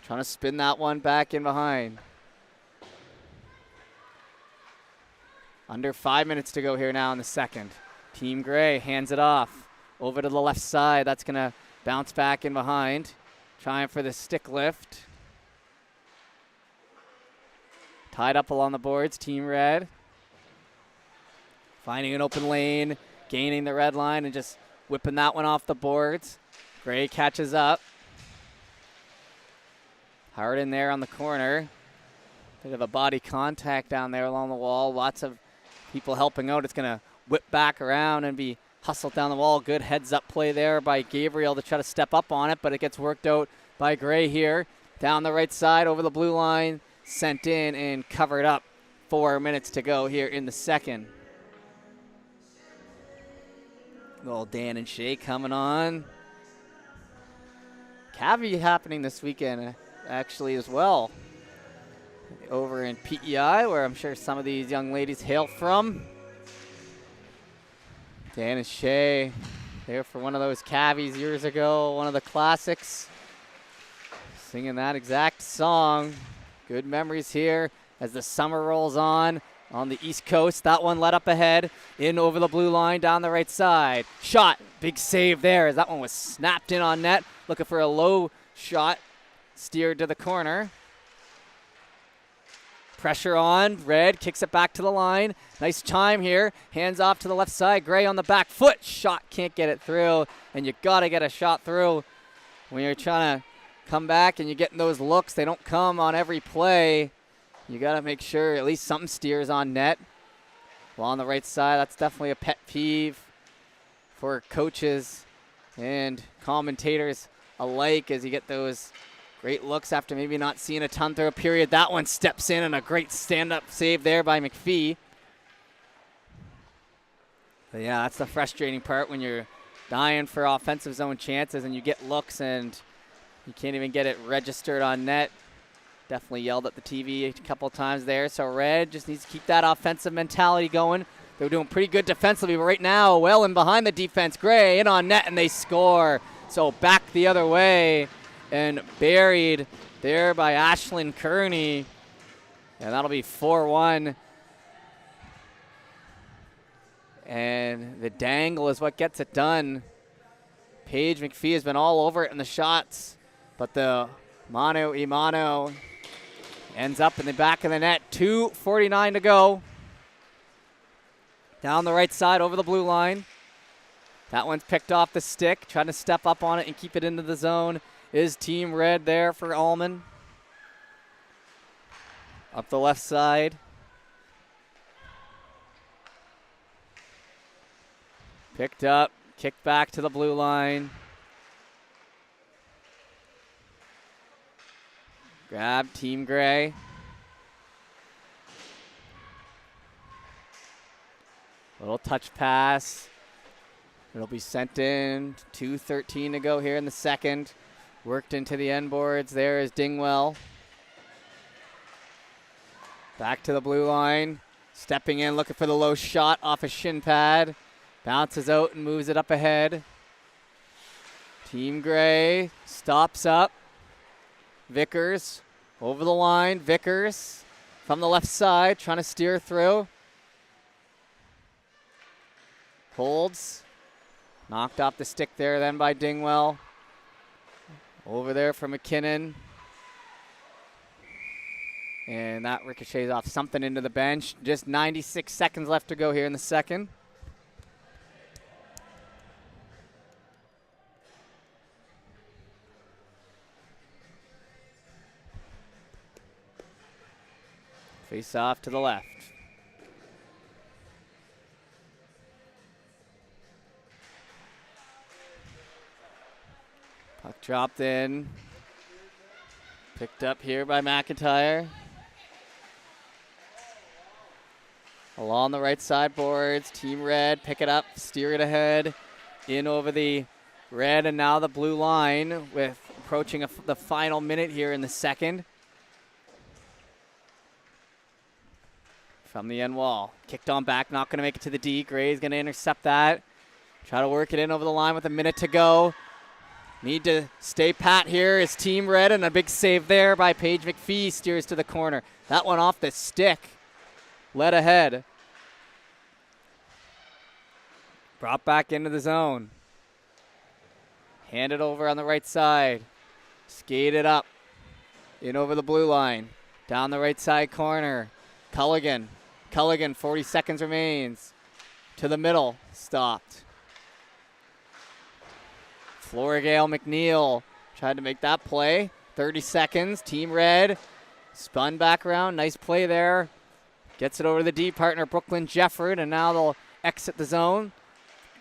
Speaker 1: Trying to spin that one back in behind. Under 5 minutes to go here now in the second. Team Gray hands it off over to the left side. That's going to bounce back in behind. Trying for the stick lift. Tied up along the boards, Team Red. Finding an open lane, gaining the red line, and just whipping that one off the boards. Gray catches up. Hard in there on the corner. Bit of a body contact down there along the wall. Lots of people helping out. It's going to whip back around and be hustled down the wall. Good heads-up play there by Gabriel to try to step up on it, but it gets worked out by Gray here. Down the right side over the blue line. Sent in and covered up. 4 minutes to go here in the second. Little Dan and Shay coming on. Cavi happening this weekend actually as well. Over in PEI, where I'm sure some of these young ladies hail from. Dan and Shay there for one of those Cavies years ago, one of the classics. Singing that exact song. Good memories here as the summer rolls on. on the East Coast. That one led up ahead, in over the blue line, down the right side. Shot, big save there as that one was snapped in on net. Looking for a low shot, steered to the corner. Pressure on, Red kicks it back to the line. Nice time here, hands off to the left side. Gray on the back foot, shot, can't get it through. And you gotta get a shot through when you're trying to come back and you're getting those looks. They don't come on every play. You got to make sure at least something steers on net. Well, on the right side, that's definitely a pet peeve for coaches and commentators alike as you get those great looks after maybe not seeing a ton through a period. That one steps in, and a great stand-up save there by McPhee. But yeah, that's the frustrating part when you're dying for offensive zone chances and you get looks and you can't even get it registered on net. Definitely yelled at the TV a couple times there. So Red just needs to keep that offensive mentality going. They're doing pretty good defensively, but right now, well in behind the defense. Gray in on net, and they score. So back the other way and buried there by Ashlyn Kearney. And that'll be 4-1. And the dangle is what gets it done. Paige McPhee has been all over it in the shots, but the mano a mano ends up in the back of the net. 2:49 to go. Down the right side over the blue line. That one's picked off the stick. Trying to step up on it and keep it into the zone is Team Red there for Allman. Up the left side. Picked up, kicked back to the blue line. Grab Team Gray. Little touch pass. It'll be sent in. 2:13 to go here in the second. Worked into the end boards. There is Dingwell. Back to the blue line. Stepping in, looking for the low shot off a shin pad. Bounces out and moves it up ahead. Team Gray stops up. Vickers over the line. Vickers from the left side trying to steer through. Holds. Knocked off the stick there then by Dingwell. Over there for McKinnon. And that ricochets off something into the bench. Just 96 seconds left to go here in the second. Face off to the left. Puck dropped in. Picked up here by McIntyre. Along the right side boards. Team Red pick it up, steer it ahead. In over the red and now the blue line with approaching the final minute here in the second. From the end wall. Kicked on back, not going to make it to the D. Gray's going to intercept that. Try to work it in over the line with a minute to go. Need to stay pat here is Team Red, and a big save there by Paige McPhee. Steers to the corner. That one off the stick. Led ahead. Brought back into the zone. Handed over on the right side. Skated up. In over the blue line. Down the right side corner. Culligan. Culligan, 40 seconds remains. To the middle, stopped. Florigale McNeil tried to make that play. 30 seconds, Team Red. Spun back around, nice play there. Gets it over to the D partner, Brooklyn Jefford, and now they'll exit the zone.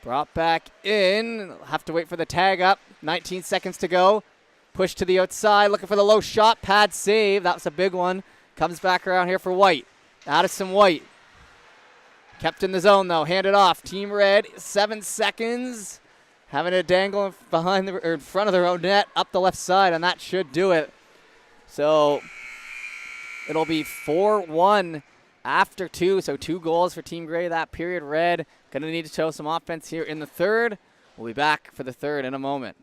Speaker 1: Brought back in, have to wait for the tag up. 19 seconds to go. Push to the outside, looking for the low shot, pad save. That was a big one. Comes back around here for White. Addison White. Kept in the zone, though. Handed off. Team Red, 7 seconds. Having a dangle behind or in front of their own net up the left side, and that should do it. So it'll be 4-1 after 2. So 2 goals for Team Gray that period. Red going to need to show some offense here in the third. We'll be back for the third in a moment.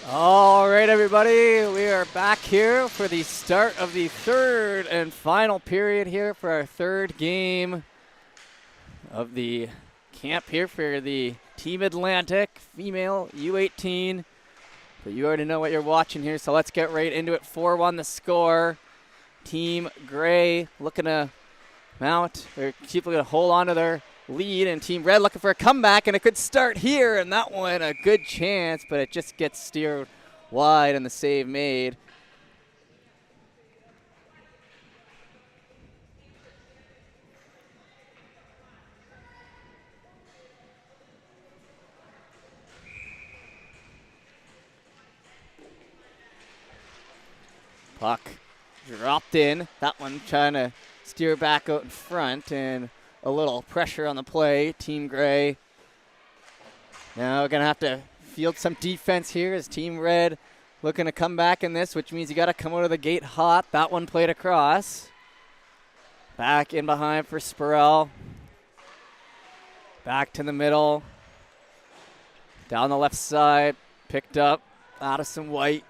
Speaker 1: All right, everybody, we are back here for the start of the third and final period here for our third game of the camp here for the Team Atlantic female U18. But you already know what you're watching here, so let's get right into it. 4-1 the score. Team Gray looking to mount, or keep looking to hold on to their lead, and Team Red looking for a comeback, and it could start here, and that one a good chance, but it just gets steered wide and the save made. Puck dropped in, that one trying to steer back out in front, and a little pressure on the play. Team Gray now going to have to field some defense here as Team Red looking to come back in this, which means you got to come out of the gate hot. That one played across. Back in behind for Spurrell. Back to the middle. Down the left side. Picked up Addison White.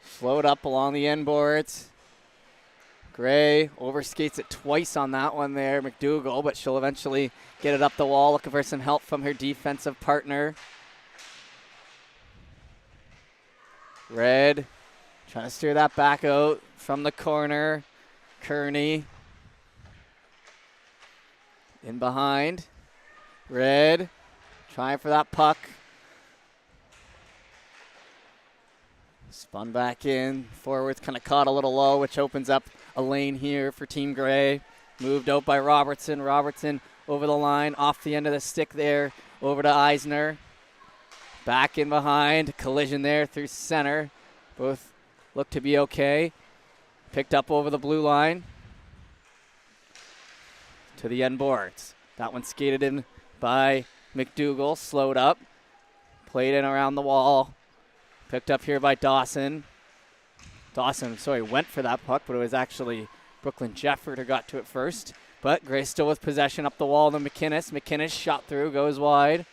Speaker 1: Slowed up along the end boards. Gray overskates it twice on that one there, McDougall, but she'll eventually get it up the wall, looking for some help from her defensive partner. Red trying to steer that back out from the corner. Kearney in behind. Red trying for that puck. Spun back in. Forwards kind of caught a little low, which opens up a lane here for Team Gray. Moved out by Robertson. Robertson over the line, off the end of the stick there, over to Eisner. Back in behind. Collision there through center. Both look to be okay. Picked up over the blue line. To the end boards. That one skated in by McDougall. Slowed up. Played in around the wall. Picked up here by Dawson. Dawson, went for that puck, but it was actually Brooklyn Jefford who got to it first. But Gray still with possession up the wall to McInnes. McInnes shot through, goes wide.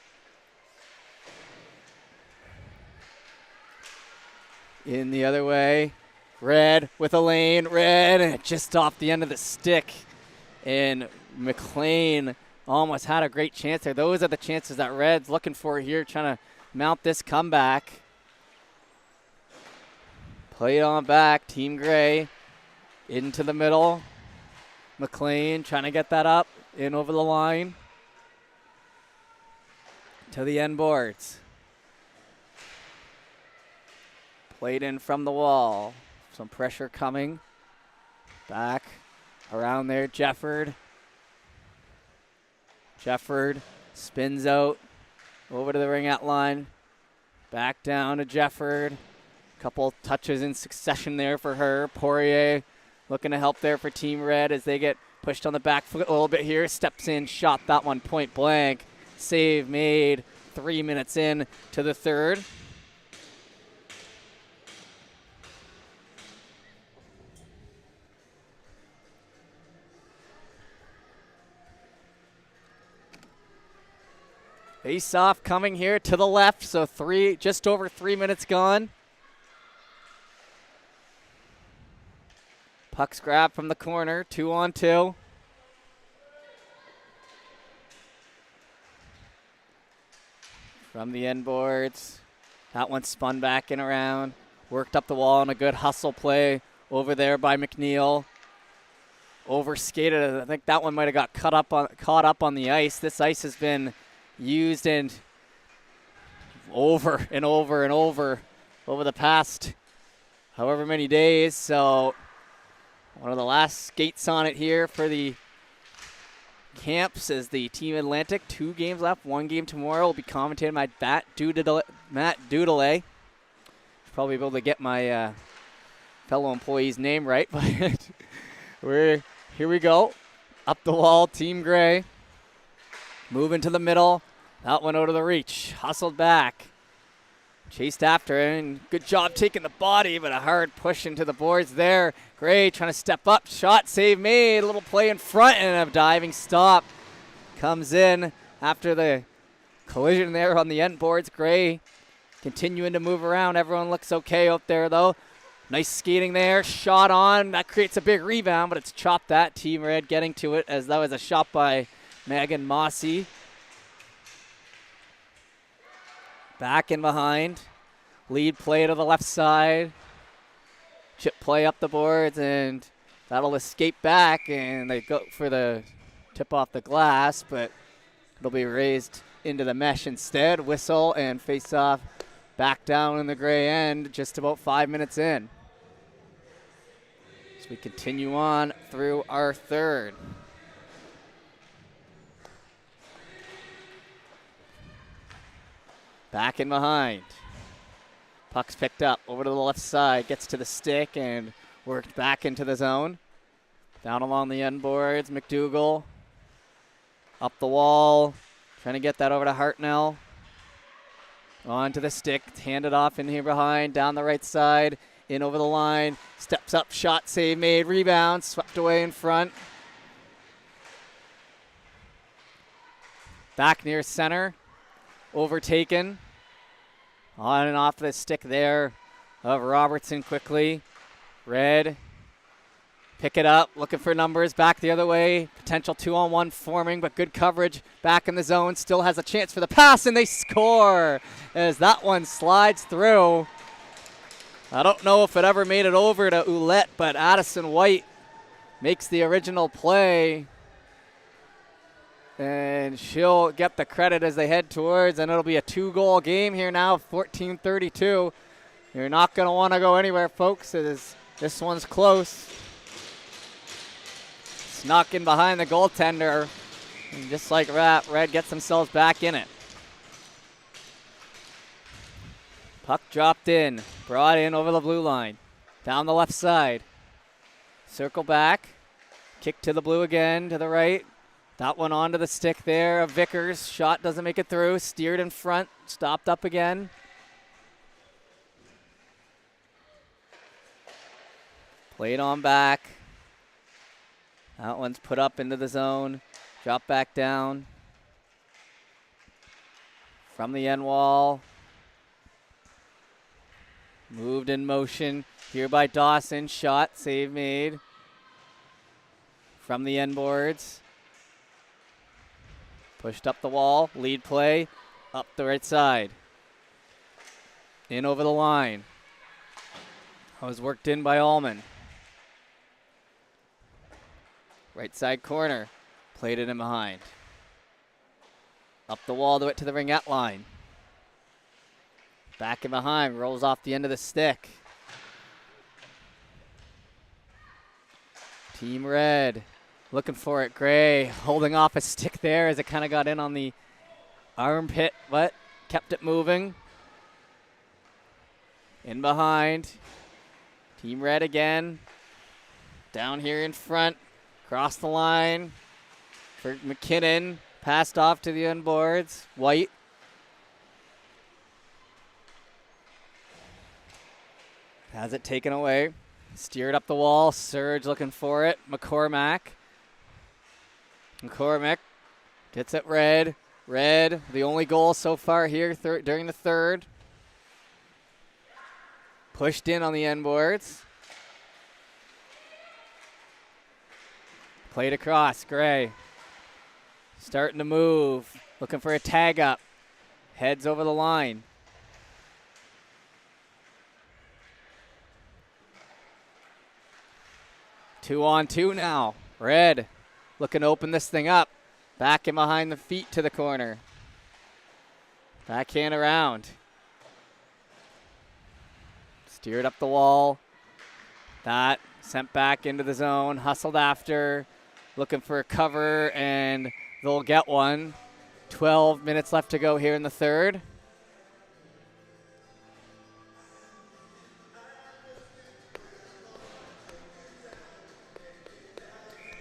Speaker 1: In the other way. Red with a lane. Red just off the end of the stick. And McLean almost had a great chance there. Those are the chances that Red's looking for here, trying to mount this comeback. Play it on back. Team Gray into the middle. McLean trying to get that up. In over the line. To the end boards. Played in from the wall. Some pressure coming. Back around there. Jefford. Jefford spins out. Over to the ring-out line. Back down to Jefford. Couple touches in succession there for her. Poirier looking to help there for Team Red as they get pushed on the back foot a little bit here. Steps in, shot that one point blank. Save made 3 minutes in to the third. Face-off coming here to the left, so just over 3 minutes gone. Puck's grab from the corner, 2-on-2. From the end boards. That one spun back and around. Worked up the wall and a good hustle play over there by McNeil. Overskated. I think that one might have got caught up on the ice. This ice has been used and over and over and over the past however many days. So one of the last skates on it here for the camps is the Team Atlantic. 2 games left. 1 game tomorrow will be commentated by Matt Dudelay. Probably able to get my fellow employee's name right, but here we go. Up the wall, Team Gray. Moving to the middle. That one out of the reach. Hustled back. Chased after it, and good job taking the body, but a hard push into the boards there. Gray trying to step up. Shot, save made. A little play in front, and a diving stop comes in after the collision there on the end boards. Gray continuing to move around. Everyone looks okay out there, though. Nice skating there. Shot on. That creates a big rebound, but it's chopped that. Team Red getting to it as that was a shot by Megan Mossy. Back in behind. Lead play to the left side. Chip play up the boards, and that'll escape back, and they go for the tip off the glass, but it'll be raised into the mesh instead. Whistle and face off back down in the gray end just about 5 minutes in. As we continue on through our third. Back in behind. Puck's picked up over to the left side, gets to the stick and worked back into the zone. Down along the end boards, McDougall. Up the wall, trying to get that over to Hartnell. On to the stick, handed off in here behind, down the right side, in over the line. Steps up, shot, save made, rebound, swept away in front. Back near center, overtaken. On and off the stick there of Robertson quickly. Red, pick it up, looking for numbers, back the other way. Potential 2-on-1 forming, but good coverage back in the zone. Still has a chance for the pass, and they score as that one slides through. I don't know if it ever made it over to Ouellette, but Addison White makes the original play. And she'll get the credit as they head towards, and it'll be a 2-goal game here now, 14-32. You're not going to want to go anywhere, folks, as this one's close. Snuck in behind the goaltender, and just like that, Red gets themselves back in it. Puck dropped in, brought in over the blue line, down the left side. Circle back, kick to the blue again, to the right. That one onto the stick there of Vickers. Shot doesn't make it through. Steered in front. Stopped up again. Played on back. That one's put up into the zone. Drop back down. From the end wall. Moved in motion here by Dawson. Shot. Save made. From the end boards. Pushed up the wall, lead play, up the right side. In over the line. That was worked in by Allman. Right side corner, played it in behind. Up the wall to it to the ringette line. Back in behind, rolls off the end of the stick. Team Red. Looking for it, Gray holding off a stick there as it kind of got in on the armpit, but kept it moving. In behind. Team Red again. Down here in front. Across the line for McKinnon. Passed off to the end boards. White. Has it taken away. Steered up the wall. Surge looking for it. McCormack gets it Red. Red, the only goal so far here during the third. Pushed in on the end boards. Played across, Gray. Starting to move, looking for a tag up. Heads over the line. Two on two now. Red. Looking to open this thing up. Back in behind the feet to the corner. Backhand around. Steered up the wall. That sent back into the zone. Hustled after. Looking for a cover, and they'll get one. 12 minutes left to go here in the third.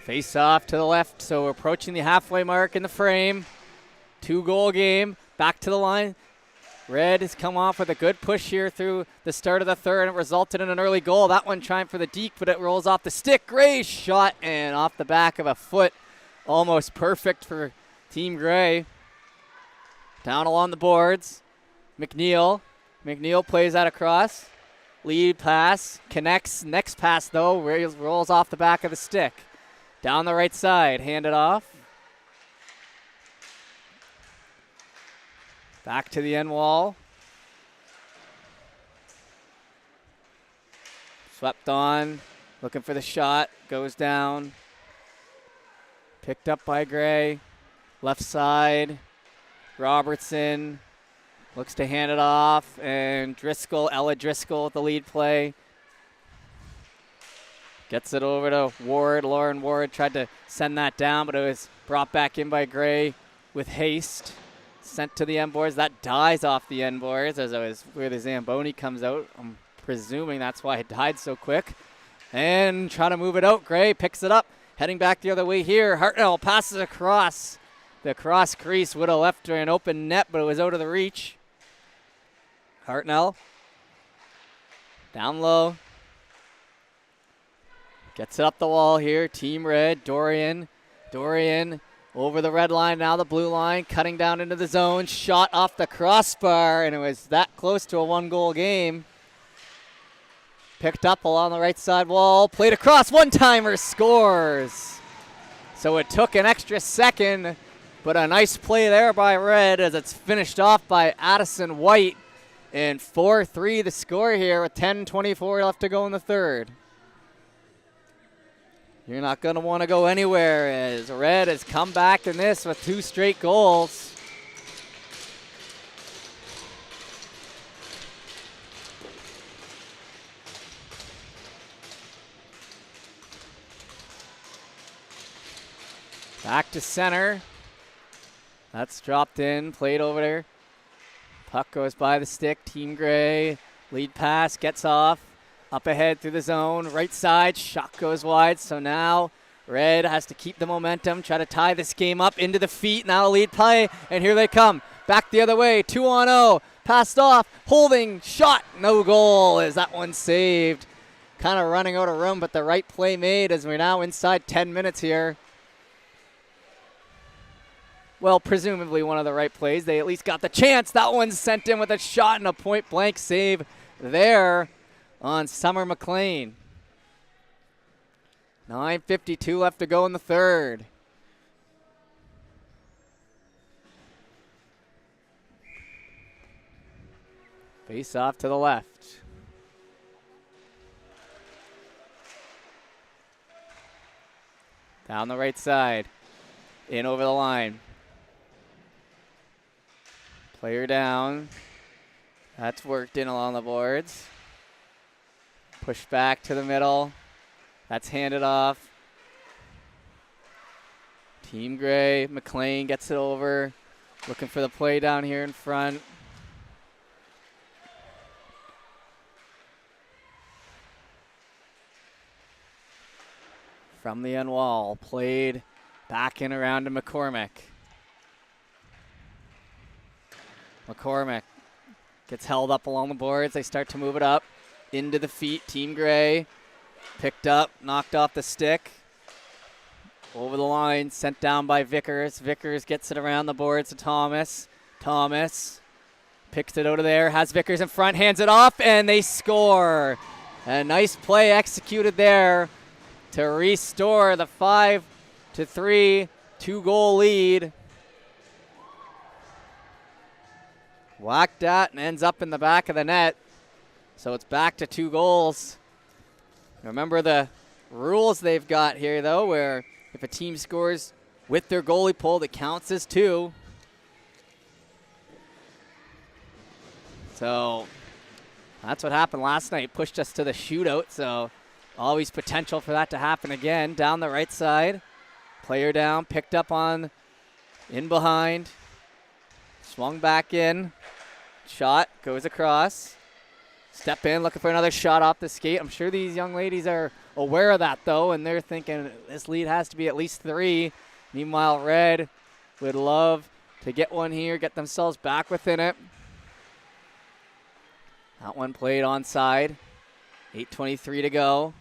Speaker 1: Face off to the left, so we're approaching the halfway mark in the frame. 2-goal game, back to the line. Red has come off with a good push here through the start of the third, and it resulted in an early goal. That one trying for the deke, but it rolls off the stick. Gray shot, and off the back of a foot. Almost perfect for Team Gray. Down along the boards. McNeil McNeil plays that across. Lead pass, connects. Next pass, though, rolls off the back of the stick. Down the right side, hand it off. Back to the end wall. Swept on, looking for the shot, goes down. Picked up by Gray. Left side, Robertson looks to hand it off, and Ella Driscoll with the lead play. Gets it over to Ward. Lauren Ward tried to send that down, but it was brought back in by Gray with haste. Sent to the end boards. That dies off the end boards as it was where the Zamboni comes out. I'm presuming that's why it died so quick. And trying to move it out. Gray picks it up. Heading back the other way here. Hartnell passes across. The cross crease would have left her an open net, but it was out of the reach. Hartnell. Down low. Gets it up the wall here. Team Red. Dorian. Dorian over the red line, now the blue line. Cutting down into the zone. Shot off the crossbar, and it was that close to a one-goal game. Picked up along the right side wall. Played across. One-timer scores. So it took an extra second, but a nice play there by Red as it's finished off by Addison White. And 4-3 the score here with 10:24 left to go in the third. You're not going to want to go anywhere as Red has come back in this with 2 straight goals. Back to center. That's dropped in, played over there. Puck goes by the stick. Team Gray, lead pass, gets off. Up ahead through the zone, right side, shot goes wide. So now Red has to keep the momentum, try to tie this game up into the feet. Now lead play, and here they come. Back the other way, 2-on-0, passed off, holding, shot, no goal. Is that one saved? Kind of running out of room, but the right play made as we're now inside 10 minutes here. Well, presumably one of the right plays. They at least got the chance. That one's sent in with a shot and a point-blank save there on Summer McLean. 9:52 left to go in the third. Face off to the left. Down the right side. In over the line. Player down. That's worked in along the boards. Push back to the middle. That's handed off. Team Gray. McLean gets it over. Looking for the play down here in front. From the end wall. Played back in around to McCormick. McCormick gets held up along the boards. They start to move it up. Into the feet, Team Gray. Picked up, knocked off the stick. Over the line, sent down by Vickers. Vickers gets it around the boards to Thomas. Thomas picks it out of there, has Vickers in front, hands it off, and they score. A nice play executed there to restore the 5-3 2-goal lead. Whacked at and ends up in the back of the net. So it's back to 2 goals. Remember the rules they've got here, though, where if a team scores with their goalie pulled, it counts as 2. So that's what happened last night. Pushed us to the shootout, so always potential for that to happen again. Down the right side. Player down, picked up on in behind. Swung back in. Shot goes across. Step in, looking for another shot off the skate. I'm sure these young ladies are aware of that, though, and they're thinking this lead has to be at least 3. Meanwhile, Red would love to get one here, get themselves back within it. That one played onside. 8:23 to go.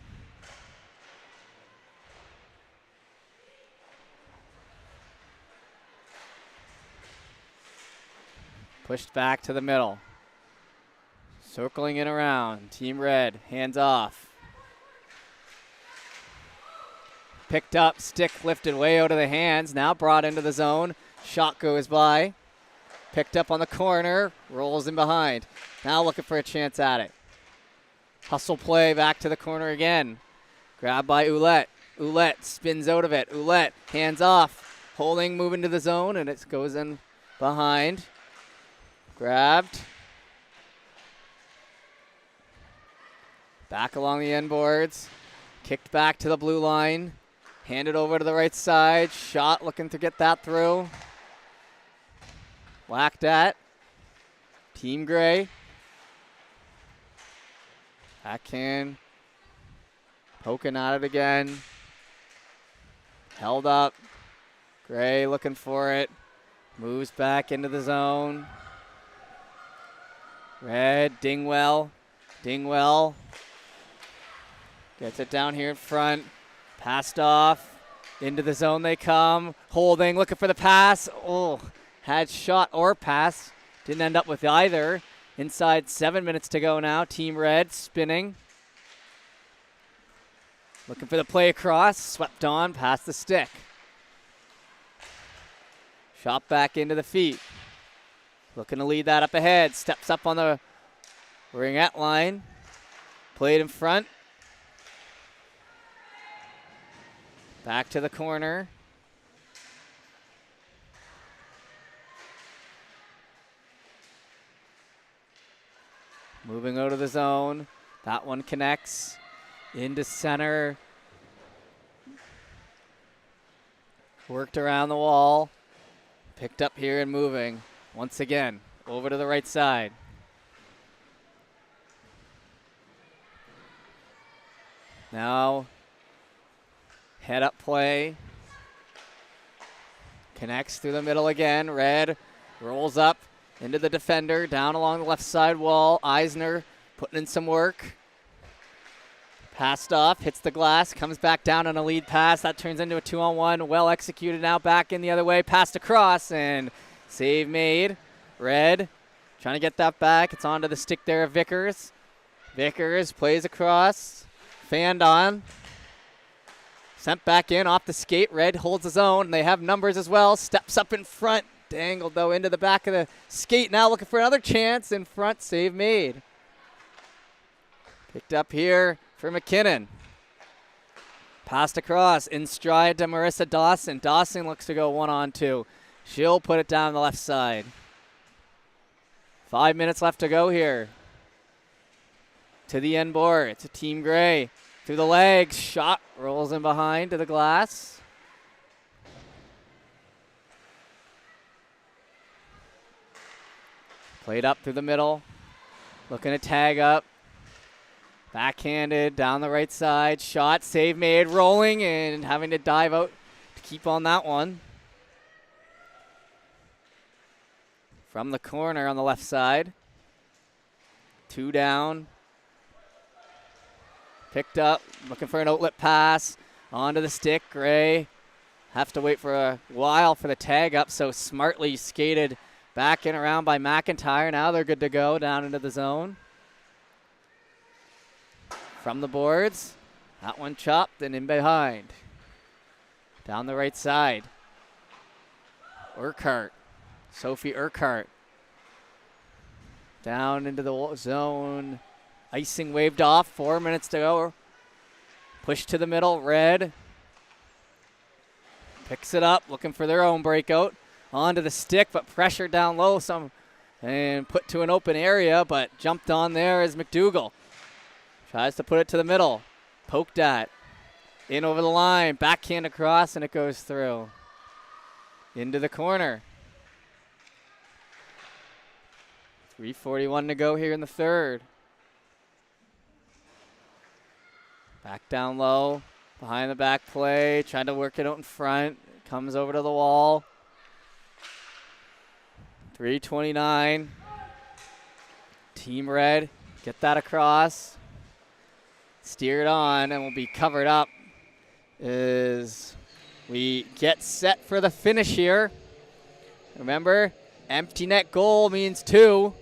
Speaker 1: Pushed back to the middle. Circling it around. Team Red, hands off. Picked up, stick lifted way out of the hands. Now brought into the zone. Shot goes by. Picked up on the corner. Rolls in behind. Now looking for a chance at it. Hustle play back to the corner again. Grabbed by Ouellette. Ouellette spins out of it. Ouellette, hands off. Holding, moving to the zone, and it goes in behind. Grabbed. Back along the end boards. Kicked back to the blue line. Handed over to the right side. Shot, looking to get that through. Whacked at. Team Gray. Backhand. Poking at it again. Held up. Gray looking for it. Moves back into the zone. Red, Dingwell. Dingwell gets it down here in front. Passed off. Into the zone they come. Holding, looking for the pass. Oh, had shot or pass. Didn't end up with either. Inside 7 minutes to go now. Team Red spinning. Looking for the play across. Swept on past the stick. Shot back into the feet. Looking to lead that up ahead. Steps up on the ringette line. Played in front. Back to the corner. Moving out of the zone. That one connects. Into center. Worked around the wall. Picked up here and moving. Once again, over to the right side. Now, head up play. Connects through the middle again. Red rolls up into the defender, down along the left side wall. Eisner putting in some work. Passed off, hits the glass, comes back down on a lead pass. That turns into a 2-on-1. Well executed now, back in the other way. Passed across, and save made. Red trying to get that back. It's onto the stick there of Vickers. Vickers plays across. Fanned on. Sent back in off the skate. Red holds his own. They have numbers as well. Steps up in front. Dangled, though, into the back of the skate. Now looking for another chance in front. Save made. Picked up here for McKinnon. Passed across in stride to Marissa Dawson. Dawson looks to go 1-on-2. She'll put it down the left side. 5 minutes left to go here. To the end board. It's a Team Gray. Through the legs. Shot rolls in behind to the glass. Played up through the middle. Looking to tag up. Backhanded down the right side. Shot, save made, rolling and having to dive out to keep on that one. From the corner on the left side. 2 down. Picked up, looking for an outlet pass. Onto the stick, Gray. Have to wait for a while for the tag up, so smartly skated back and around by McIntyre. Now they're good to go down into the zone. From the boards, that one chopped and in behind. Down the right side. Urquhart, Sophie Urquhart. Down into the zone. Icing waved off, 4 minutes to go. Push to the middle, Red. Picks it up, looking for their own breakout. Onto the stick, but pressure down low and put to an open area, but jumped on there is McDougall. Tries to put it to the middle. Poked at. In over the line. Backhand across, and it goes through. Into the corner. 3:41 to go here in the third. Back down low. Behind the back play. Trying to work it out in front. Comes over to the wall. 3:29. Team Red. Get that across. Steered on and will be covered up as we get set for the finish here. Remember, empty net goal means 2.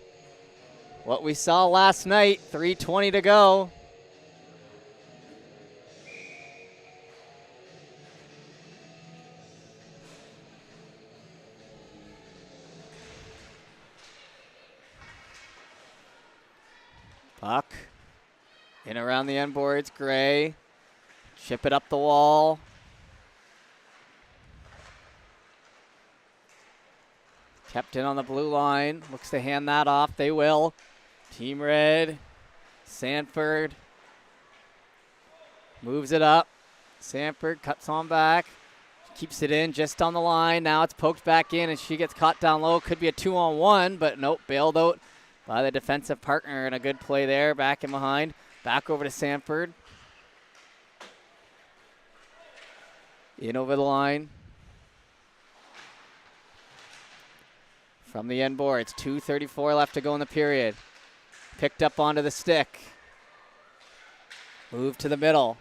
Speaker 1: what we saw last night, 3:20 to go. Puck in around the end boards, Gray. Chip it up the wall. Kept in on the blue line. Looks to hand that off. They will. Team Red. Sanford moves it up. Sanford cuts on back. Keeps it in just on the line. Now it's poked back in and she gets caught down low. Could be a 2-on-1, but nope, bailed out by the defensive partner, and a good play there. Back in behind. Back over to Sanford. In over the line. From the end boards, 2:34 left to go in the period. Picked up onto the stick. Move to the middle.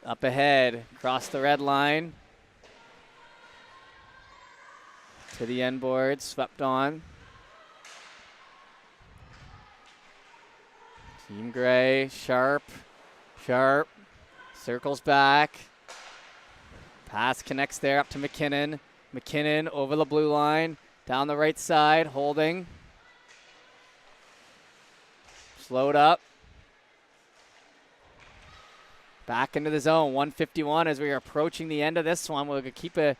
Speaker 1: Up ahead, across the red line. To the end boards, swept on. Team Gray, Sharp. Circles back. Pass connects there up to McKinnon. McKinnon over the blue line. Down the right side, holding. Slowed up. Back into the zone, 151 as we are approaching the end of this one. We'll keep an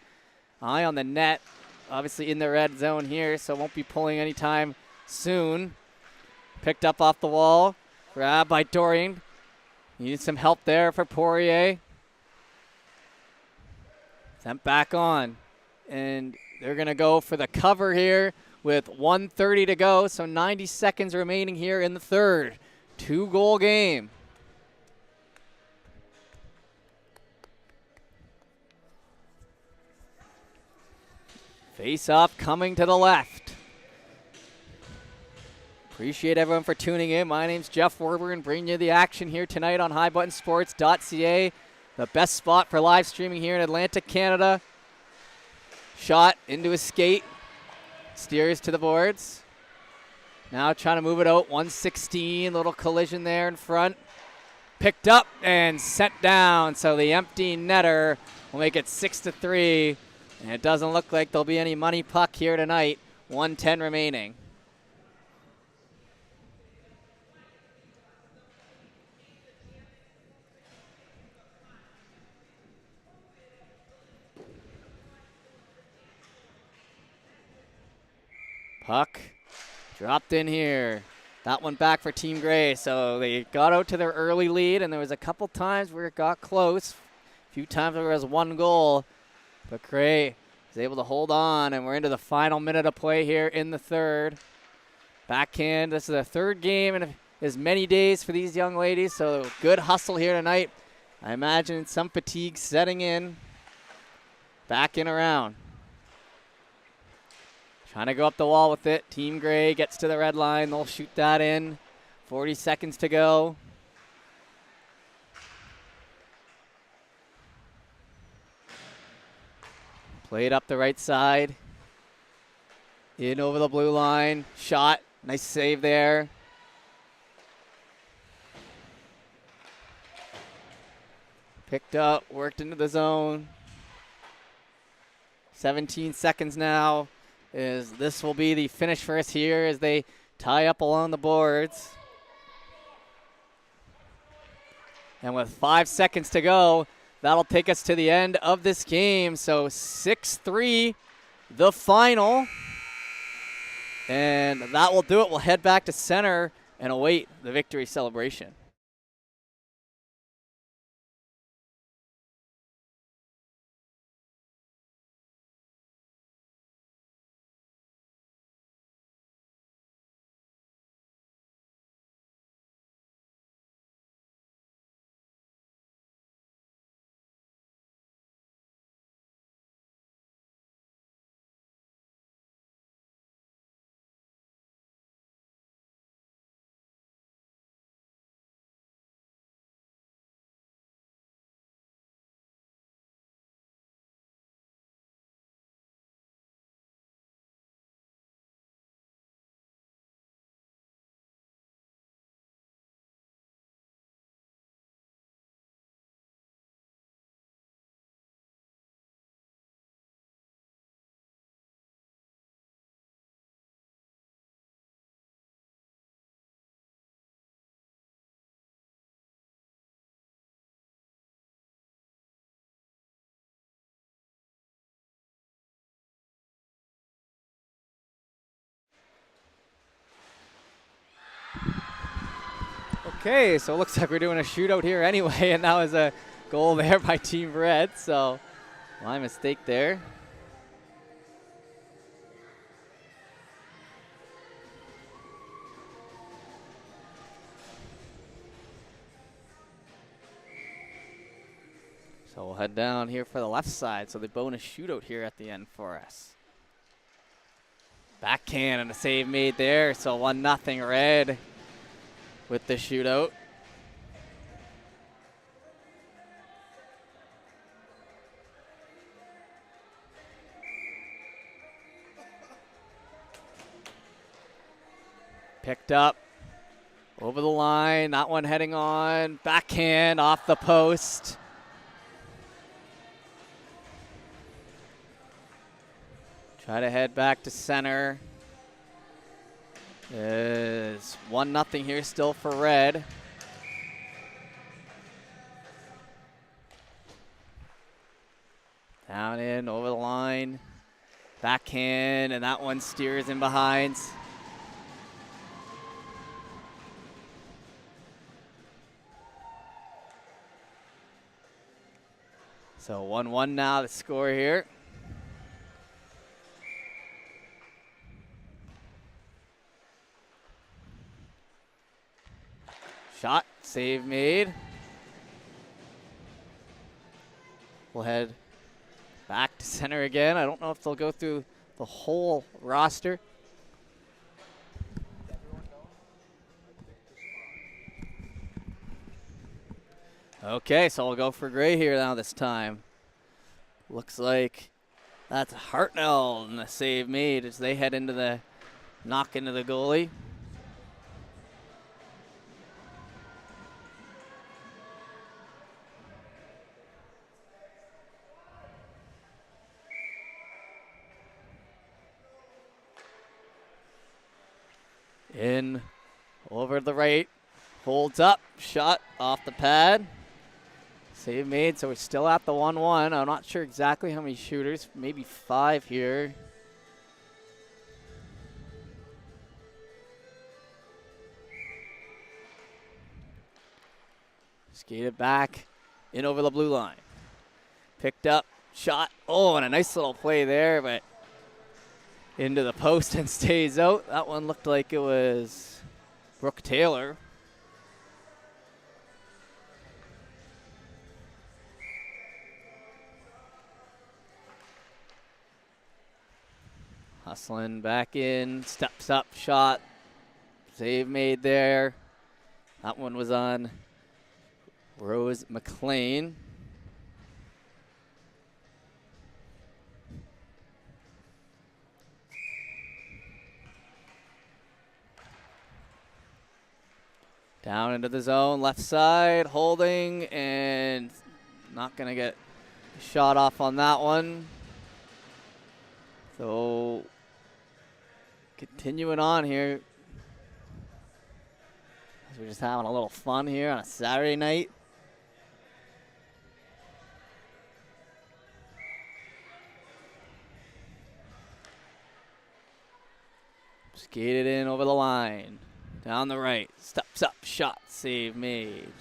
Speaker 1: eye on the net. Obviously in the red zone here, so won't be pulling anytime soon. Picked up off the wall. Grabbed by Dorian. Needed some help there for Poirier. Sent back on. And they're going to go for the cover here with 1:30 to go, so 90 seconds remaining here in the third. 2-goal game. Face off coming to the left. Appreciate everyone for tuning in. My name's Jeff Warburton, bringing you the action here tonight on highbuttonsports.ca. The best spot for live streaming here in Atlantic, Canada. Shot into his skate. Steers to the boards. Now trying to move it out. 116, little collision there in front. Picked up and sent down. So the empty netter will make it 6-3. And it doesn't look like there'll be any money puck here tonight. 1:10 remaining. Puck dropped in here. That one back for Team Gray. So they got out to their early lead, and there was a couple times where it got close. A few times there was one goal. But Gray is able to hold on, and we're into the final minute of play here in the third. Backhand. This is the third game in as many days for these young ladies, so good hustle here tonight. I imagine some fatigue setting in. Back in around. Trying to go up the wall with it. Team Gray gets to the red line. They'll shoot that in. 40 seconds to go. Played up the right side. In over the blue line. Shot. Nice save there. Picked up. Worked into the zone. 17 seconds now. This will be the finish for us here as they tie up along the boards. And with 5 seconds to go, that'll take us to the end of this game. So 6-3, the final. And that will do it. We'll head back to center and await the victory celebration. Okay, so it looks like we're doing a shootout here anyway, and that was a goal there by Team Red, so my mistake there. So we'll head down here for the left side, so the bonus shootout here at the end for us. Backhand and a save made there, so 1-0 Red with the shootout. Picked up over the line, that one heading on, backhand off the post. Try to head back to center. It's 1-0 here still for Red. Down in, over the line. Backhand, and that one steers in behind. So 1-1 now, the score here. Shot, save made. We'll head back to center again. I don't know if they'll go through the whole roster. Okay, so we'll go for Gray here now this time. Looks like that's Hartnell and the save made as they head into the knock into the goalie. In over the right, holds up, shot off the pad. Save made, so we're still at the 1-1. I'm not sure exactly how many shooters, maybe 5 here. Skated back, in over the blue line. Picked up, shot, oh, and a nice little play there, but into the post and stays out. That one looked like it was Brooke Taylor. Hustling back in, steps up, shot, save made there. That one was on Rose McLean. Down into the zone, left side, holding, and not going to get a shot off on that one. So, continuing on here. We're just having a little fun here on a Saturday night. Skated in over the line. Down the right, steps up, shot, save made.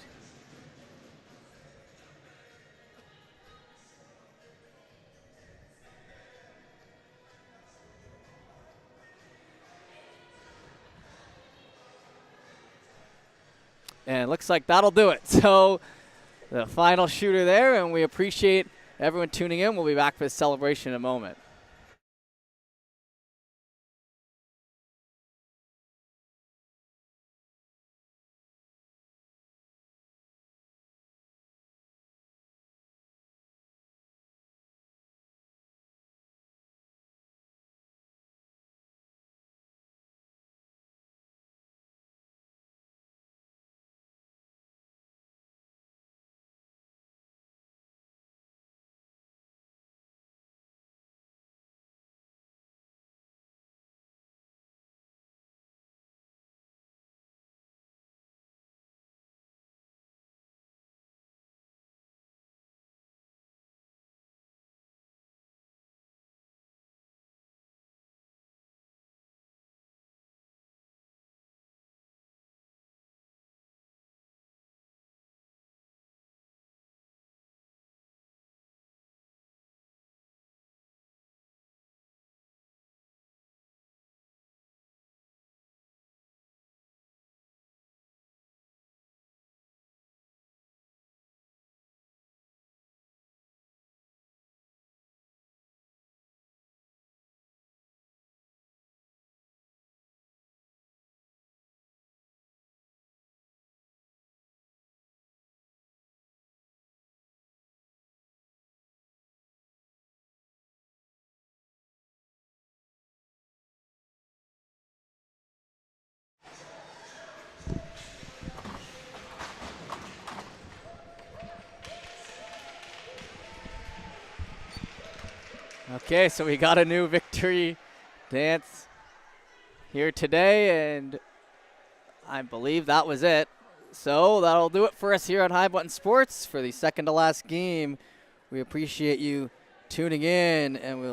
Speaker 1: And it looks like that'll do it. So the final shooter there, and we appreciate everyone tuning in. We'll be back for the celebration in a moment. Okay, so we got a new victory dance here today, and I believe that was it. So that'll do it for us here on High Button Sports for the second to last game. We appreciate you tuning in, and we'll